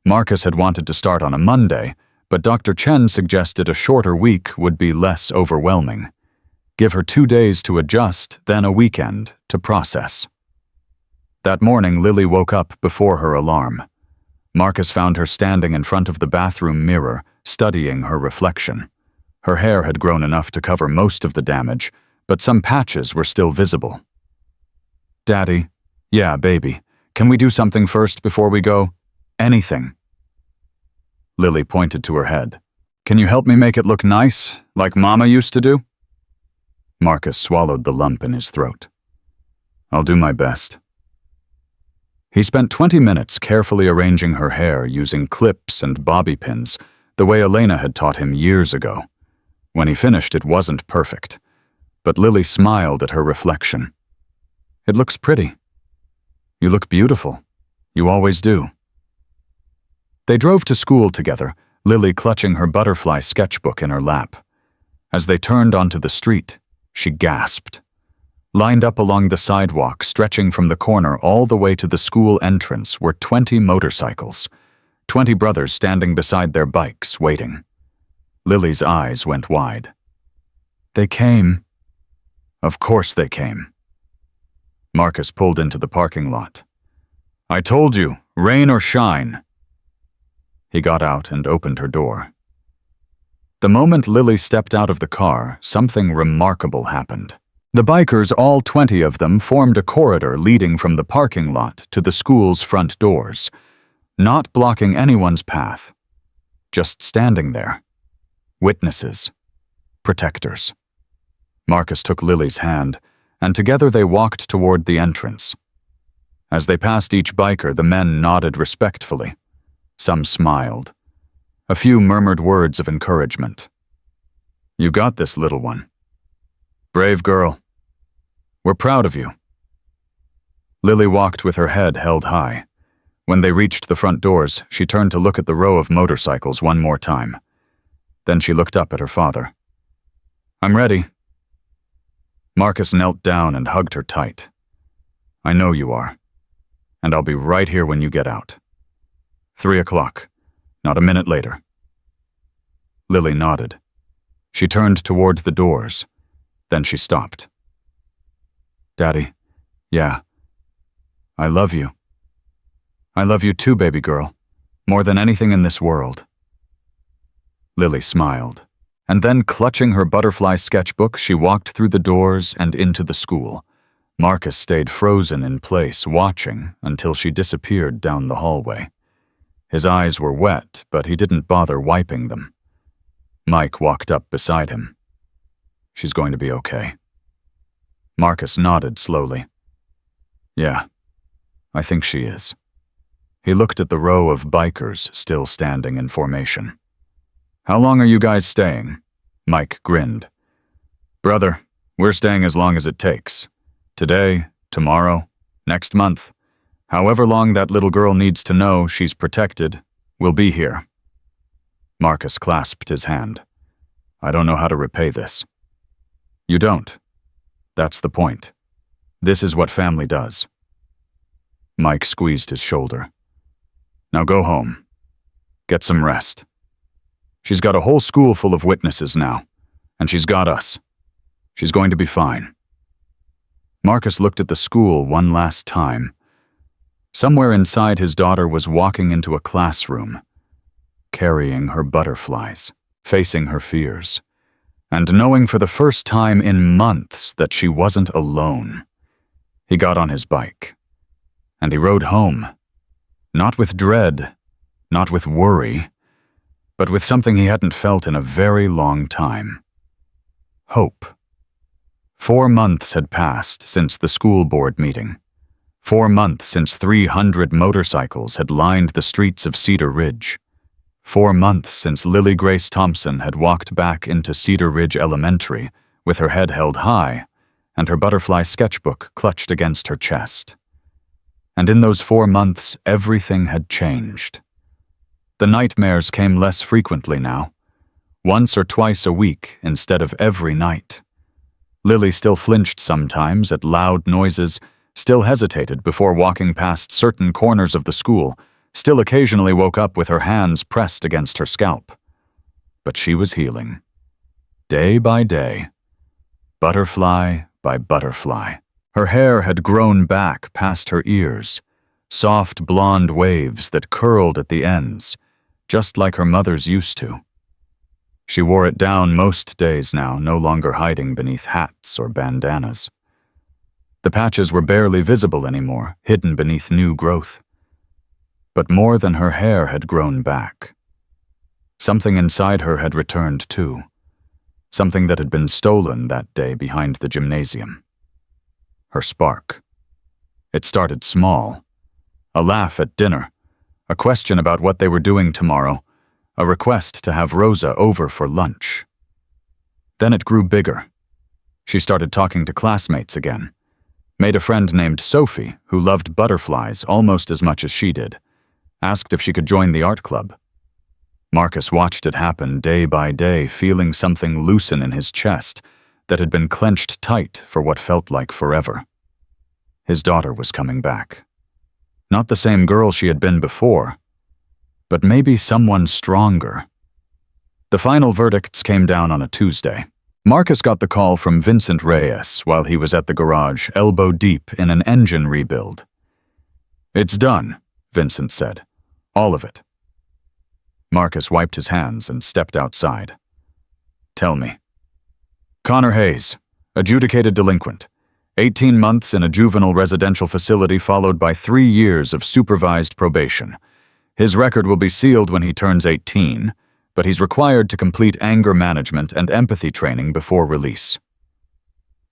Marcus had wanted to start on a Monday, but Dr. Chen suggested a shorter week would be less overwhelming. Give her 2 days to adjust, then a weekend to process. That morning, Lily woke up before her alarm. Marcus found her standing in front of the bathroom mirror, studying her reflection. Her hair had grown enough to cover most of the damage, but some patches were still visible. Daddy, yeah, baby, can we do something first before we go? Anything. Lily pointed to her head. Can you help me make it look nice, like Mama used to do? Marcus swallowed the lump in his throat. I'll do my best. He spent 20 minutes carefully arranging her hair using clips and bobby pins, the way Elena had taught him years ago. When he finished, it wasn't perfect, but Lily smiled at her reflection. It looks pretty. You look beautiful. You always do. They drove to school together, Lily clutching her butterfly sketchbook in her lap. As they turned onto the street, she gasped. Lined up along the sidewalk, stretching from the corner all the way to the school entrance, were 20 motorcycles. 20 brothers standing beside their bikes, waiting. Lily's eyes went wide. They came. Of course they came. Marcus pulled into the parking lot. I told you, rain or shine. He got out and opened her door. The moment Lily stepped out of the car, something remarkable happened. The bikers, all 20 of them, formed a corridor leading from the parking lot to the school's front doors, not blocking anyone's path, just standing there. Witnesses. Protectors. Marcus took Lily's hand, and together they walked toward the entrance. As they passed each biker, the men nodded respectfully. Some smiled. A few murmured words of encouragement. You got this, little one. Brave girl. We're proud of you. Lily walked with her head held high. When they reached the front doors, she turned to look at the row of motorcycles one more time. Then she looked up at her father. "I'm ready." Marcus knelt down and hugged her tight. "I know you are, and I'll be right here when you get out. 3 o'clock, not a minute later." Lily nodded. She turned toward the doors. Then she stopped. "Daddy, yeah. I love you. I love you too, baby girl, more than anything in this world." Lily smiled, and then clutching her butterfly sketchbook, she walked through the doors and into the school. Marcus stayed frozen in place, watching until she disappeared down the hallway. His eyes were wet, but he didn't bother wiping them. Mike walked up beside him. "She's going to be okay." Marcus nodded slowly. "Yeah, I think she is." He looked at the row of bikers still standing in formation. "How long are you guys staying?" Mike grinned. "Brother, we're staying as long as it takes. Today, tomorrow, next month. However long that little girl needs to know she's protected, we'll be here." Marcus clasped his hand. "I don't know how to repay this." "You don't. That's the point. This is what family does." Mike squeezed his shoulder. "Now go home. Get some rest. She's got a whole school full of witnesses now, and she's got us. She's going to be fine." Marcus looked at the school one last time. Somewhere inside, his daughter was walking into a classroom, carrying her butterflies, facing her fears, and knowing for the first time in months that she wasn't alone. He got on his bike, and he rode home, not with dread, not with worry, but with something he hadn't felt in a very long time. Hope. 4 months had passed since the school board meeting. 4 months since 300 motorcycles had lined the streets of Cedar Ridge. 4 months since Lily Grace Thompson had walked back into Cedar Ridge Elementary with her head held high and her butterfly sketchbook clutched against her chest. And in those 4 months, everything had changed. The nightmares came less frequently now, once or twice a week instead of every night. Lily still flinched sometimes at loud noises, still hesitated before walking past certain corners of the school, still occasionally woke up with her hands pressed against her scalp. But she was healing. Day by day, butterfly by butterfly. Her hair had grown back past her ears, soft blonde waves that curled at the ends, just like her mother's used to. She wore it down most days now, no longer hiding beneath hats or bandanas. The patches were barely visible anymore, hidden beneath new growth. But more than her hair had grown back. Something inside her had returned too. Something that had been stolen that day behind the gymnasium. Her spark. It started small. A laugh at dinner, a question about what they were doing tomorrow, a request to have Rosa over for lunch. Then it grew bigger. She started talking to classmates again, made a friend named Sophie who loved butterflies almost as much as she did, asked if she could join the art club. Marcus watched it happen day by day, feeling something loosen in his chest that had been clenched tight for what felt like forever. His daughter was coming back. Not the same girl she had been before, but maybe someone stronger. The final verdicts came down on a Tuesday. Marcus got the call from Vincent Reyes while he was at the garage, elbow deep in an engine rebuild. "It's done," Vincent said. "All of it." Marcus wiped his hands and stepped outside. "Tell me." "Connor Hayes, adjudicated delinquent. 18 months in a juvenile residential facility followed by 3 years of supervised probation. His record will be sealed when he turns 18, but he's required to complete anger management and empathy training before release."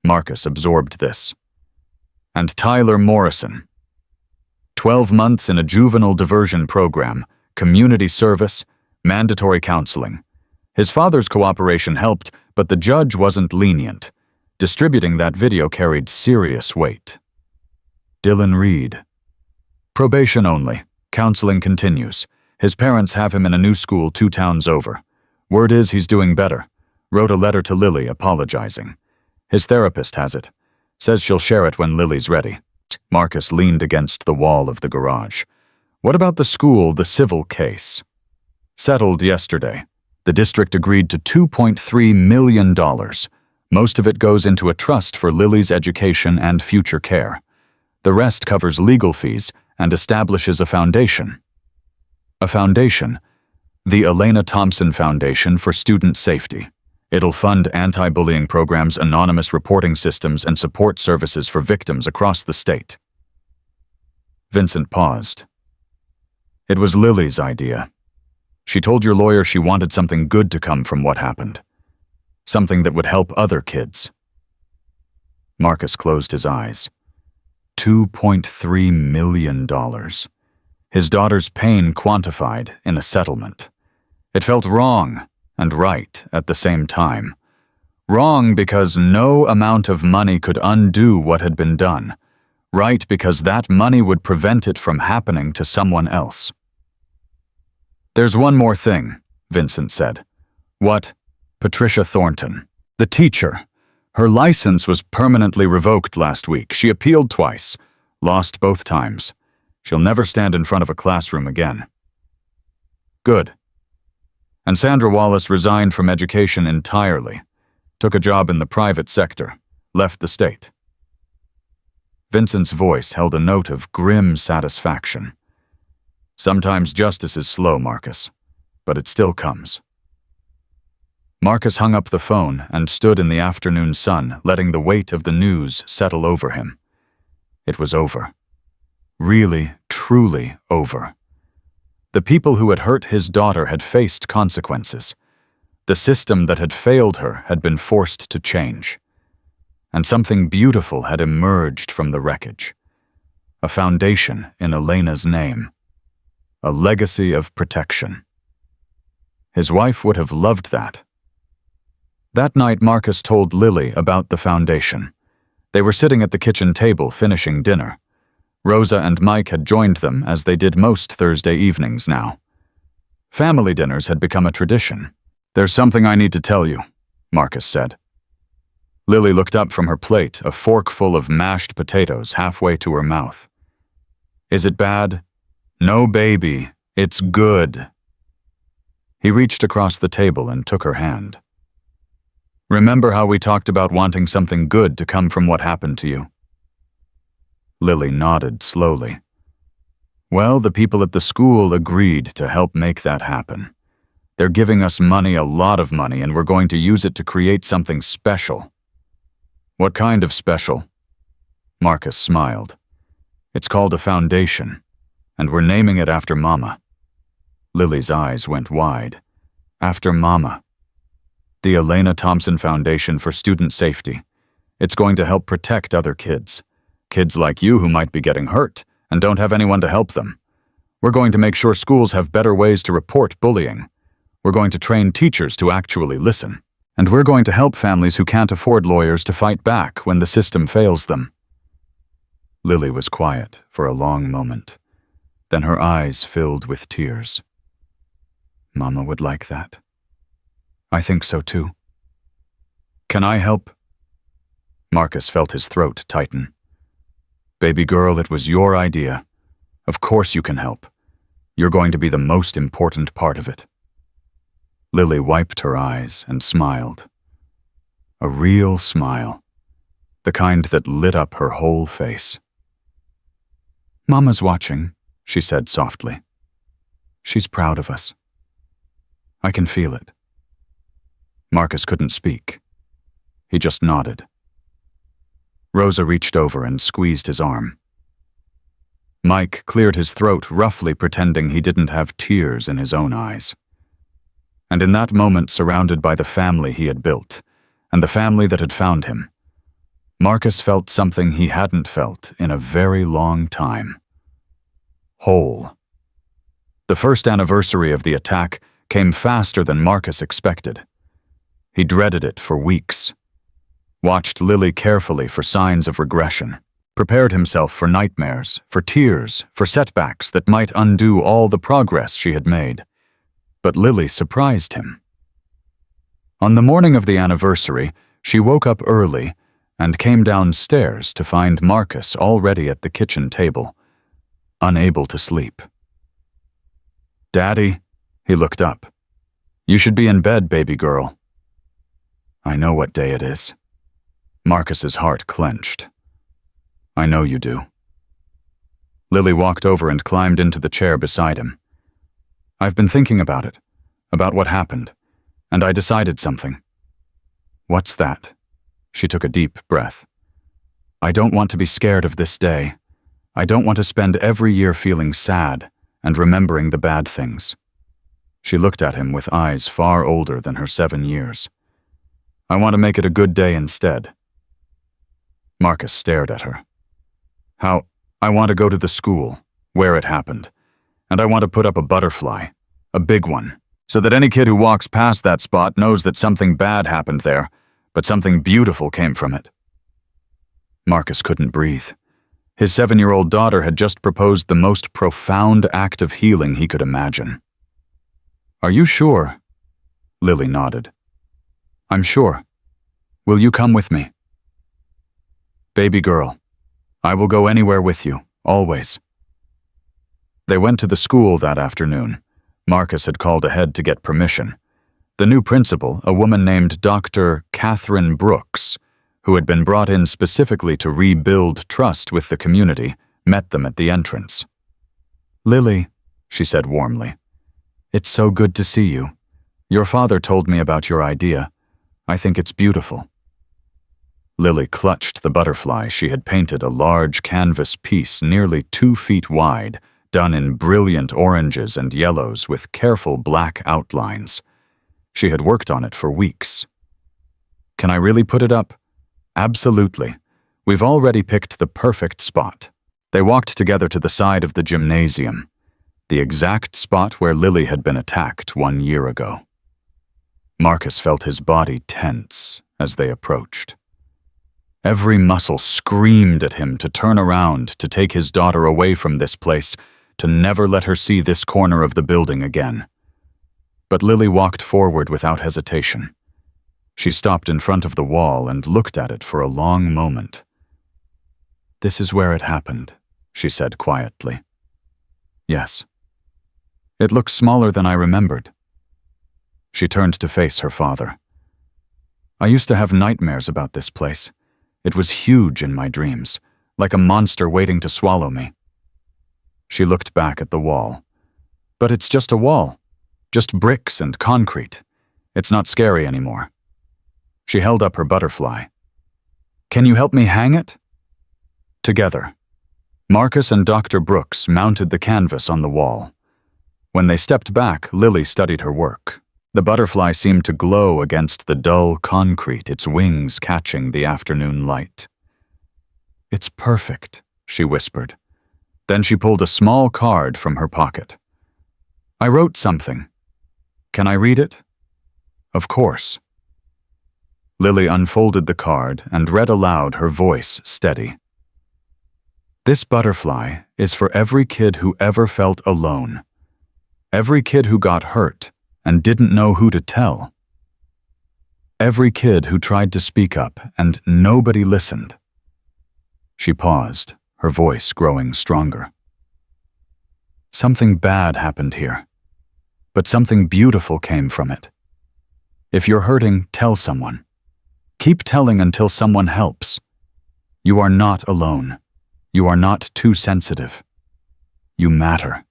Marcus absorbed this. "And Tyler Morrison. 12 months in a juvenile diversion program, community service, mandatory counseling. His father's cooperation helped, but the judge wasn't lenient. Distributing that video carried serious weight." Dylan Reed. "Probation only. Counseling continues. His parents have him in a new school 2 towns over. Word is he's doing better. Wrote a letter to Lily apologizing. His therapist has it. Says she'll share it when Lily's ready. Marcus leaned against the wall of the garage. What about the school, the civil case? Settled yesterday. The district agreed to $2.3 million. Most of it goes into a trust for Lily's education and future care. The rest covers legal fees and establishes a foundation. A foundation? The Elena Thompson Foundation for Student Safety. It'll fund anti-bullying programs, anonymous reporting systems, and support services for victims across the state. Vincent paused. It was Lily's idea. She told your lawyer she wanted something good to come from what happened. Something that would help other kids. Marcus closed his eyes. $2.3 million. His daughter's pain quantified in a settlement. It felt wrong and right at the same time. Wrong because no amount of money could undo what had been done. Right because that money would prevent it from happening to someone else. There's one more thing, Vincent said. What? Patricia Thornton. The teacher. Her license was permanently revoked last week. She appealed twice. Lost both times. She'll never stand in front of a classroom again. Good. And Sandra Wallace resigned from education entirely. Took a job in the private sector. Left the state. Vincent's voice held a note of grim satisfaction. Sometimes justice is slow, Marcus, but it still comes. Marcus hung up the phone and stood in the afternoon sun, letting the weight of the news settle over him. It was over. Really, truly over. The people who had hurt his daughter had faced consequences. The system that had failed her had been forced to change. And something beautiful had emerged from the wreckage. A foundation in Elena's name. A legacy of protection. His wife would have loved that. That night, Marcus told Lily about the foundation. They were sitting at the kitchen table finishing dinner. Rosa and Mike had joined them, as they did most Thursday evenings now. Family dinners had become a tradition. There's something I need to tell you, Marcus said. Lily looked up from her plate, a fork full of mashed potatoes halfway to her mouth. Is it bad? No, baby. It's good. He reached across the table and took her hand. Remember how we talked about wanting something good to come from what happened to you? Lily nodded slowly. Well, the people at the school agreed to help make that happen. They're giving us money, a lot of money, and we're going to use it to create something special. What kind of special? Marcus smiled. It's called a foundation, and we're naming it after Mama. Lily's eyes went wide. After Mama. The Elena Thompson Foundation for Student Safety. It's going to help protect other kids. Kids like you who might be getting hurt and don't have anyone to help them. We're going to make sure schools have better ways to report bullying. We're going to train teachers to actually listen. And we're going to help families who can't afford lawyers to fight back when the system fails them. Lily was quiet for a long moment. Then her eyes filled with tears. Mama would like that. I think so too. Can I help? Marcus felt his throat tighten. Baby girl, it was your idea. Of course you can help. You're going to be the most important part of it. Lily wiped her eyes and smiled. A real smile. The kind that lit up her whole face. Mama's watching, she said softly. She's proud of us. I can feel it. Marcus couldn't speak. He just nodded. Rosa reached over and squeezed his arm. Mike cleared his throat, roughly pretending he didn't have tears in his own eyes. And in that moment, surrounded by the family he had built, and the family that had found him, Marcus felt something he hadn't felt in a very long time. Whole. The first anniversary of the attack came faster than Marcus expected. He dreaded it for weeks. Watched Lily carefully for signs of regression. Prepared himself for nightmares, for tears, for setbacks that might undo all the progress she had made. But Lily surprised him. On the morning of the anniversary, she woke up early and came downstairs to find Marcus already at the kitchen table, unable to sleep. "Daddy," he looked up. "You should be in bed, baby girl." "I know what day it is." Marcus's heart clenched. "I know you do." Lily walked over and climbed into the chair beside him. "I've been thinking about it, about what happened, and I decided something." "What's that?" She took a deep breath. "I don't want to be scared of this day. I don't want to spend every year feeling sad and remembering the bad things." She looked at him with eyes far older than her 7 years. "I want to make it a good day instead." Marcus stared at her. "How? I want to go to the school, where it happened, and I want to put up a butterfly, a big one, so that any kid who walks past that spot knows that something bad happened there, but something beautiful came from it." Marcus couldn't breathe. His 7-year-old daughter had just proposed the most profound act of healing he could imagine. "Are you sure?" Lily nodded. "I'm sure. Will you come with me?" "Baby girl, I will go anywhere with you, always." They went to the school that afternoon. Marcus had called ahead to get permission. The new principal, a woman named Dr. Catherine Brooks, who had been brought in specifically to rebuild trust with the community, met them at the entrance. "Lily," she said warmly, "it's so good to see you. Your father told me about your idea. I think it's beautiful." Lily clutched the butterfly she had painted, a large canvas piece nearly 2 feet wide, done in brilliant oranges and yellows with careful black outlines. She had worked on it for weeks. "Can I really put it up?" "Absolutely. We've already picked the perfect spot." They walked together to the side of the gymnasium, the exact spot where Lily had been attacked 1 year ago. Marcus felt his body tense as they approached. Every muscle screamed at him to turn around, to take his daughter away from this place, to never let her see this corner of the building again. But Lily walked forward without hesitation. She stopped in front of the wall and looked at it for a long moment. "This is where it happened," she said quietly. "Yes. It looks smaller than I remembered." She turned to face her father. "I used to have nightmares about this place. It was huge in my dreams, like a monster waiting to swallow me." She looked back at the wall. "But it's just a wall. Just bricks and concrete. It's not scary anymore." She held up her butterfly. "Can you help me hang it?" Together, Marcus and Dr. Brooks mounted the canvas on the wall. When they stepped back, Lily studied her work. The butterfly seemed to glow against the dull concrete, its wings catching the afternoon light. "It's perfect," she whispered. Then she pulled a small card from her pocket. "I wrote something. Can I read it?" "Of course." Lily unfolded the card and read aloud, her voice steady. "This butterfly is for every kid who ever felt alone. Every kid who got hurt and didn't know who to tell. Every kid who tried to speak up and nobody listened." She paused, her voice growing stronger. "Something bad happened here, but something beautiful came from it. If you're hurting, tell someone. Keep telling until someone helps. You are not alone. You are not too sensitive. You matter."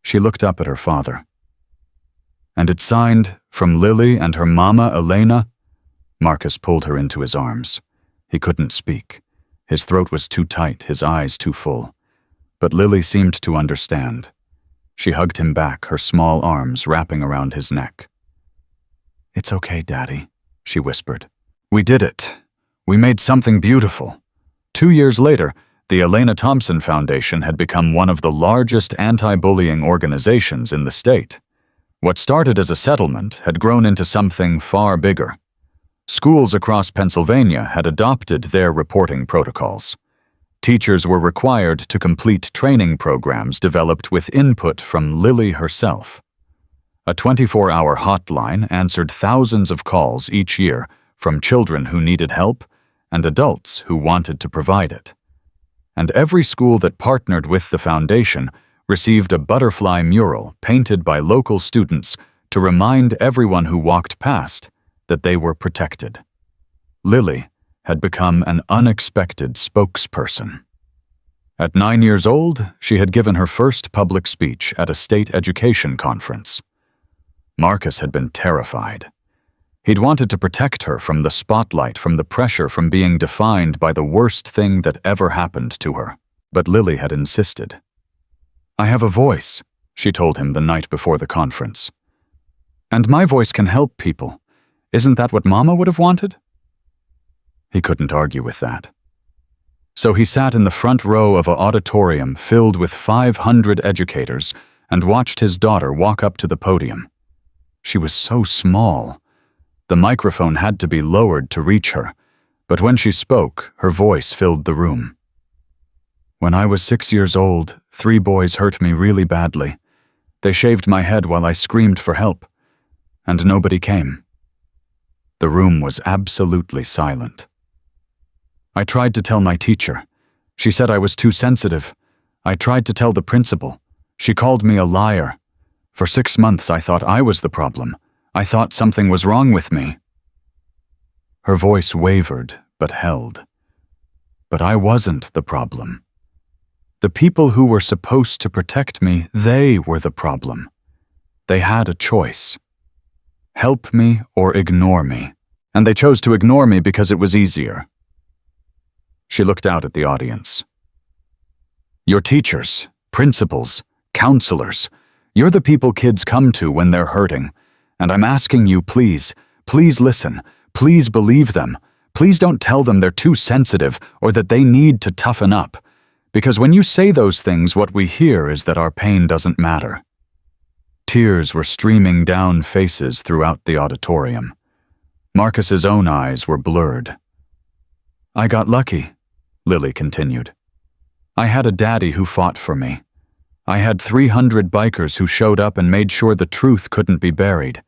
She looked up at her father. "And it's signed, from Lily and her mama, Elena." Marcus pulled her into his arms. He couldn't speak. His throat was too tight, his eyes too full. But Lily seemed to understand. She hugged him back, her small arms wrapping around his neck. "It's okay, Daddy," she whispered. "We did it. We made something beautiful." 2 years later, the Elena Thompson Foundation had become one of the largest anti-bullying organizations in the state. What started as a settlement had grown into something far bigger. Schools across Pennsylvania had adopted their reporting protocols. Teachers were required to complete training programs developed with input from Lily herself. A 24-hour hotline answered thousands of calls each year from children who needed help and adults who wanted to provide it. And every school that partnered with the foundation received a butterfly mural painted by local students to remind everyone who walked past that they were protected. Lily had become an unexpected spokesperson. At 9 years old, she had given her first public speech at a state education conference. Marcus had been terrified. He'd wanted to protect her from the spotlight, from the pressure, from being defined by the worst thing that ever happened to her. But Lily had insisted. "I have a voice," she told him the night before the conference. "And my voice can help people. Isn't that what Mama would have wanted?" He couldn't argue with that. So he sat in the front row of an auditorium filled with 500 educators and watched his daughter walk up to the podium. She was so small. The microphone had to be lowered to reach her, but when she spoke, her voice filled the room. "When I was 6 years old, 3 boys hurt me really badly. They shaved my head while I screamed for help, and nobody came." The room was absolutely silent. "I tried to tell my teacher. She said I was too sensitive. I tried to tell the principal. She called me a liar. For 6 months I thought I was the problem. I thought something was wrong with me." Her voice wavered but held. "But I wasn't the problem. The people who were supposed to protect me, they were the problem. They had a choice. Help me or ignore me. And they chose to ignore me because it was easier." She looked out at the audience. "Your teachers, principals, counselors, you're the people kids come to when they're hurting. And I'm asking you, please listen. Please believe them. Please don't tell them they're too sensitive or that they need to toughen up. Because when you say those things, what we hear is that our pain doesn't matter." Tears were streaming down faces throughout the auditorium. Marcus's own eyes were blurred. "I got lucky," Lily continued. "I had a daddy who fought for me. I had 300 bikers who showed up and made sure the truth couldn't be buried.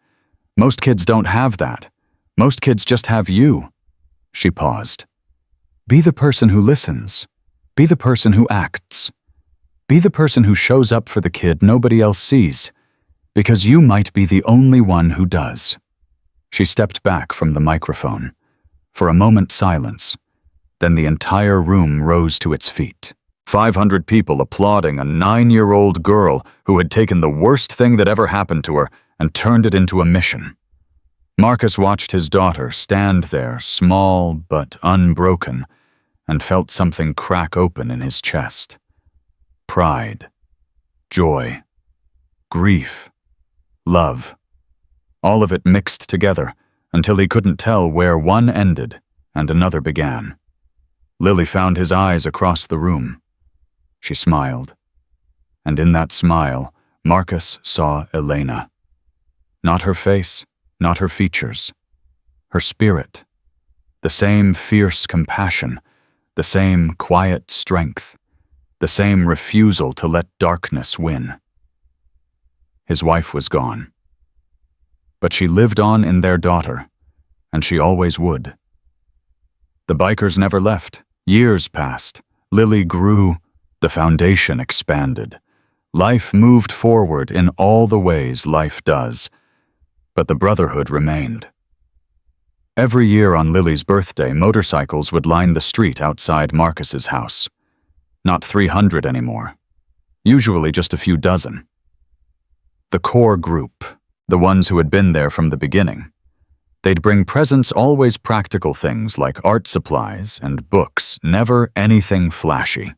Most kids don't have that. Most kids just have you." She paused. "Be the person who listens. Be the person who acts. Be the person who shows up for the kid nobody else sees, because you might be the only one who does." She stepped back from the microphone. For a moment, silence. Then the entire room rose to its feet. 500 people applauding a 9-year-old girl who had taken the worst thing that ever happened to her and turned it into a mission. Marcus watched his daughter stand there, small but unbroken, and felt something crack open in his chest. Pride, joy, grief, love. All of it mixed together until he couldn't tell where one ended and another began. Lily found his eyes across the room. She smiled. And in that smile, Marcus saw Elena. Not her face, not her features. Her spirit. The same fierce compassion, the same quiet strength, the same refusal to let darkness win. His wife was gone. But she lived on in their daughter, and she always would. The bikers never left. Years passed. Lily grew. The foundation expanded. Life moved forward in all the ways life does. But the Brotherhood remained. Every year on Lily's birthday, motorcycles would line the street outside Marcus's house. Not 300 anymore. Usually just a few dozen. The core group, the ones who had been there from the beginning. They'd bring presents, always practical things like art supplies and books, never anything flashy.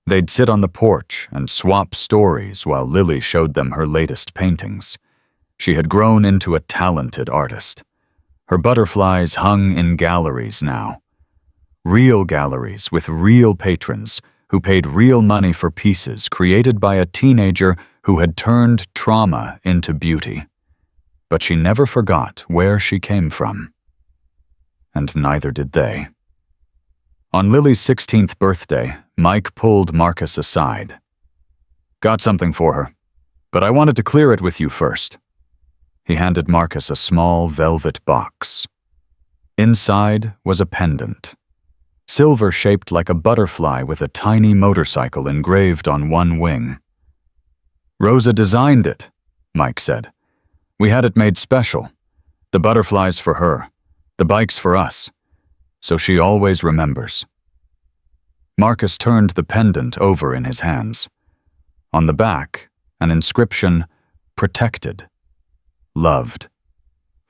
They'd sit on the porch and swap stories while Lily showed them her latest paintings. She had grown into a talented artist. Her butterflies hung in galleries now. Real galleries with real patrons who paid real money for pieces created by a teenager who had turned trauma into beauty. But she never forgot where she came from. And neither did they. On Lily's 16th birthday, Mike pulled Marcus aside. "Got something for her, but I wanted to clear it with you first. He handed Marcus a small velvet box. Inside was a pendant, silver-shaped like a butterfly with a tiny motorcycle engraved on one wing. "Rosa designed it," Mike said. "We had it made special. The butterfly's for her, the bike's for us, so she always remembers." Marcus turned the pendant over in his hands. On the back, an inscription, "Protected. Loved.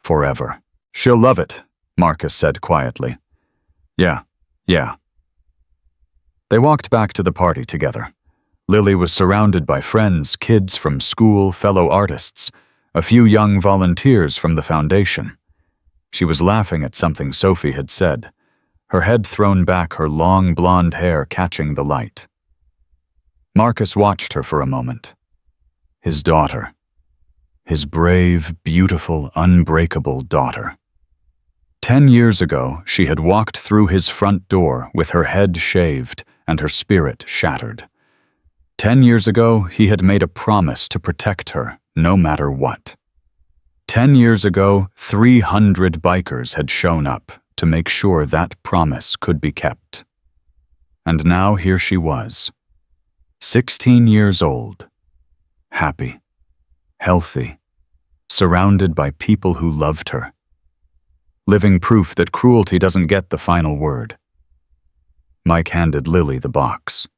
Forever." "She'll love it," Marcus said quietly. Yeah. They walked back to the party together. Lily was surrounded by friends, kids from school, fellow artists, a few young volunteers from the foundation. She was laughing at something Sophie had said, her head thrown back, her long blonde hair catching the light. Marcus watched her for a moment. His daughter. His brave, beautiful, unbreakable daughter. 10 years ago, she had walked through his front door with her head shaved and her spirit shattered. 10 years ago, he had made a promise to protect her, no matter what. 10 years ago, 300 bikers had shown up to make sure that promise could be kept. And now here she was, 16 years old, happy, healthy, surrounded by people who loved her. Living proof that cruelty doesn't get the final word. Mike handed Lily the box.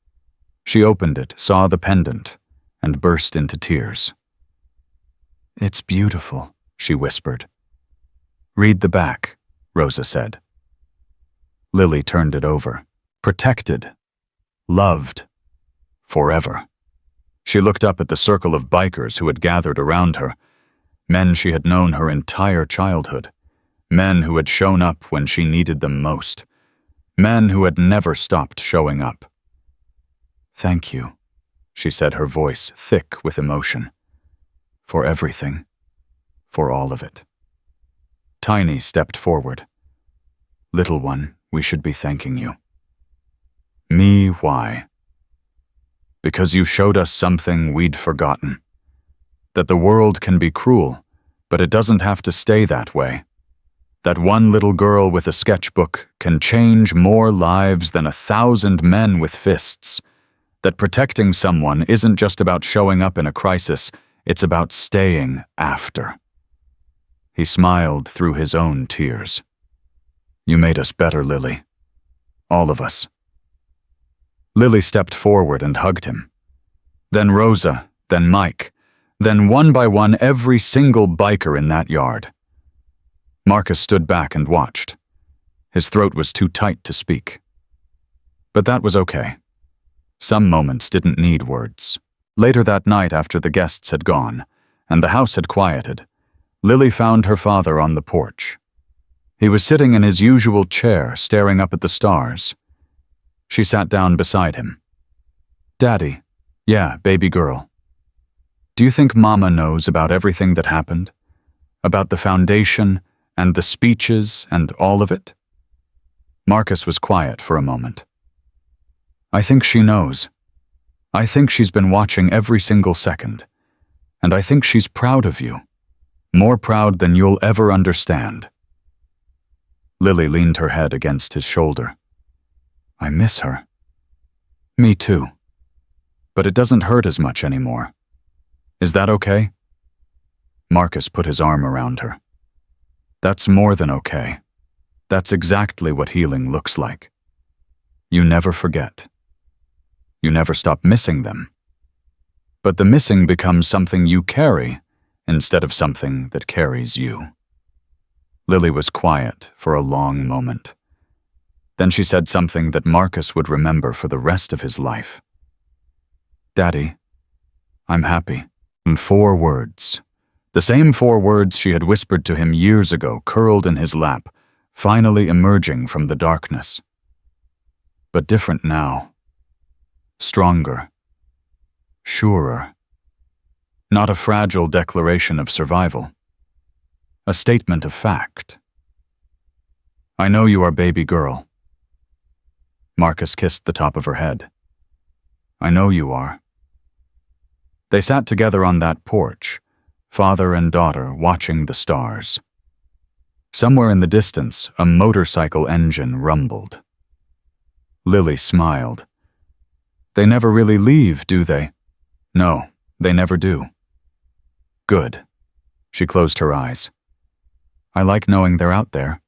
She opened it, saw the pendant, and burst into tears. "It's beautiful," she whispered. "Read the back," Rosa said. Lily turned it over. Protected. Loved. Forever. She looked up at the circle of bikers who had gathered around her, men she had known her entire childhood, men who had shown up when she needed them most, men who had never stopped showing up. "Thank you," she said, her voice thick with emotion. "For everything. For all of it." Tiny stepped forward. "Little one, we should be thanking you." "Me, why?" "Because you showed us something we'd forgotten. That the world can be cruel, but it doesn't have to stay that way. That one little girl with a sketchbook can change more lives than 1,000 men with fists. That protecting someone isn't just about showing up in a crisis, it's about staying after." He smiled through his own tears. "You made us better, Lily. All of us." Lily stepped forward and hugged him. Then Rosa, then Mike, then one by one every single biker in that yard. Marcus stood back and watched. His throat was too tight to speak. But that was okay. Some moments didn't need words. Later that night, after the guests had gone, and the house had quieted, Lily found her father on the porch. He was sitting in his usual chair, staring up at the stars. She sat down beside him. "Daddy, yeah, baby girl. Do you think Mama knows about everything that happened? About the foundation and the speeches and all of it?" Marcus was quiet for a moment. "I think she knows. I think she's been watching every single second. And I think she's proud of you. More proud than you'll ever understand." Lily leaned her head against his shoulder. "I miss her." "Me too. But it doesn't hurt as much anymore. Is that okay?" Marcus put his arm around her. "That's more than okay. That's exactly what healing looks like. You never forget. You never stop missing them. But the missing becomes something you carry instead of something that carries you." Lily was quiet for a long moment. Then she said something that Marcus would remember for the rest of his life. "Daddy, I'm happy." In 4 words. The same 4 words she had whispered to him years ago, curled in his lap, finally emerging from the darkness. But different now. Stronger. Surer. Not a fragile declaration of survival. A statement of fact. "I know you are baby girl." Marcus kissed the top of her head. "I know you are." They sat together on that porch, father and daughter watching the stars. Somewhere in the distance, a motorcycle engine rumbled. Lily smiled. They never really leave, do they? No, they never do. Good. She closed her eyes. I like knowing they're out there.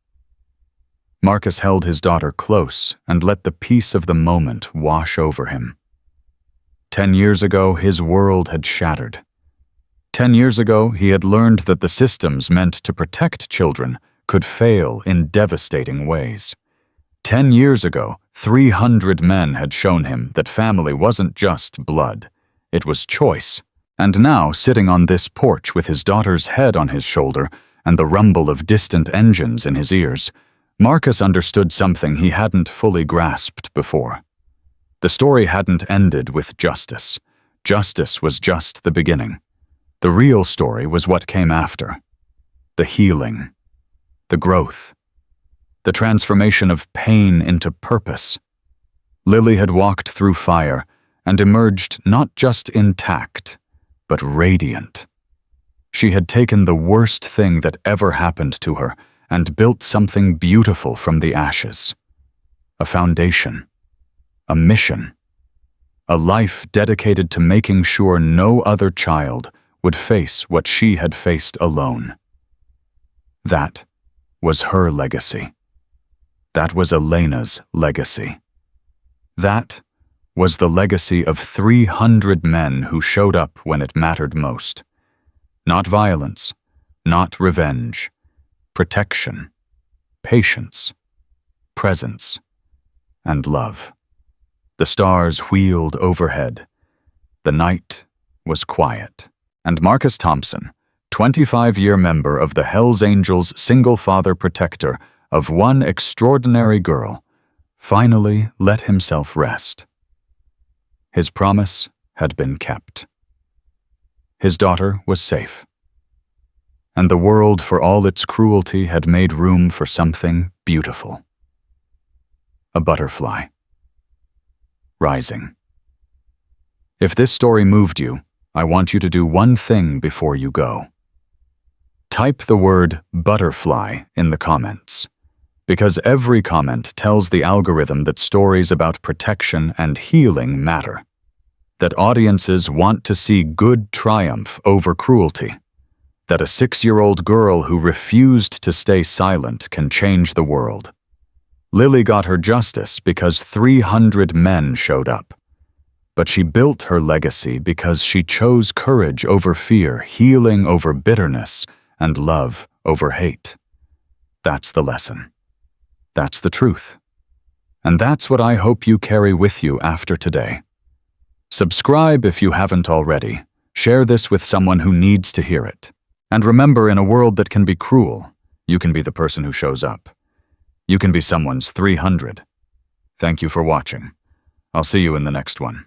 Marcus held his daughter close and let the peace of the moment wash over him. 10 years ago, his world had shattered. 10 years ago, he had learned that the systems meant to protect children could fail in devastating ways. 10 years ago, 300 men had shown him that family wasn't just blood, it was choice. And now, sitting on this porch with his daughter's head on his shoulder and the rumble of distant engines in his ears, Marcus understood something he hadn't fully grasped before. The story hadn't ended with justice. Justice was just the beginning. The real story was what came after. The healing. The growth. The transformation of pain into purpose. Lily had walked through fire and emerged not just intact, but radiant. She had taken the worst thing that ever happened to her and built something beautiful from the ashes. A foundation. A mission. A life dedicated to making sure no other child would face what she had faced alone. That was her legacy. That was Elena's legacy. That was the legacy of 300 men who showed up when it mattered most. Not violence, not revenge, protection, patience, presence, and love. The stars wheeled overhead. The night was quiet, and Marcus Thompson, 25-year member of the Hells Angels single father protector of one extraordinary girl, finally let himself rest. His promise had been kept. His daughter was safe. And the world, for all its cruelty, had made room for something beautiful. A butterfly. Rising. If this story moved you, I want you to do one thing before you go. Type the word butterfly in the comments, because every comment tells the algorithm that stories about protection and healing matter, that audiences want to see good triumph over cruelty, that a 6-year-old girl who refused to stay silent can change the world. Lily got her justice because 300 men showed up. But she built her legacy because she chose courage over fear, healing over bitterness, and love over hate. That's the lesson. That's the truth. And that's what I hope you carry with you after today. Subscribe if you haven't already. Share this with someone who needs to hear it. And remember, in a world that can be cruel, you can be the person who shows up. You can be someone's 300. Thank you for watching. I'll see you in the next one.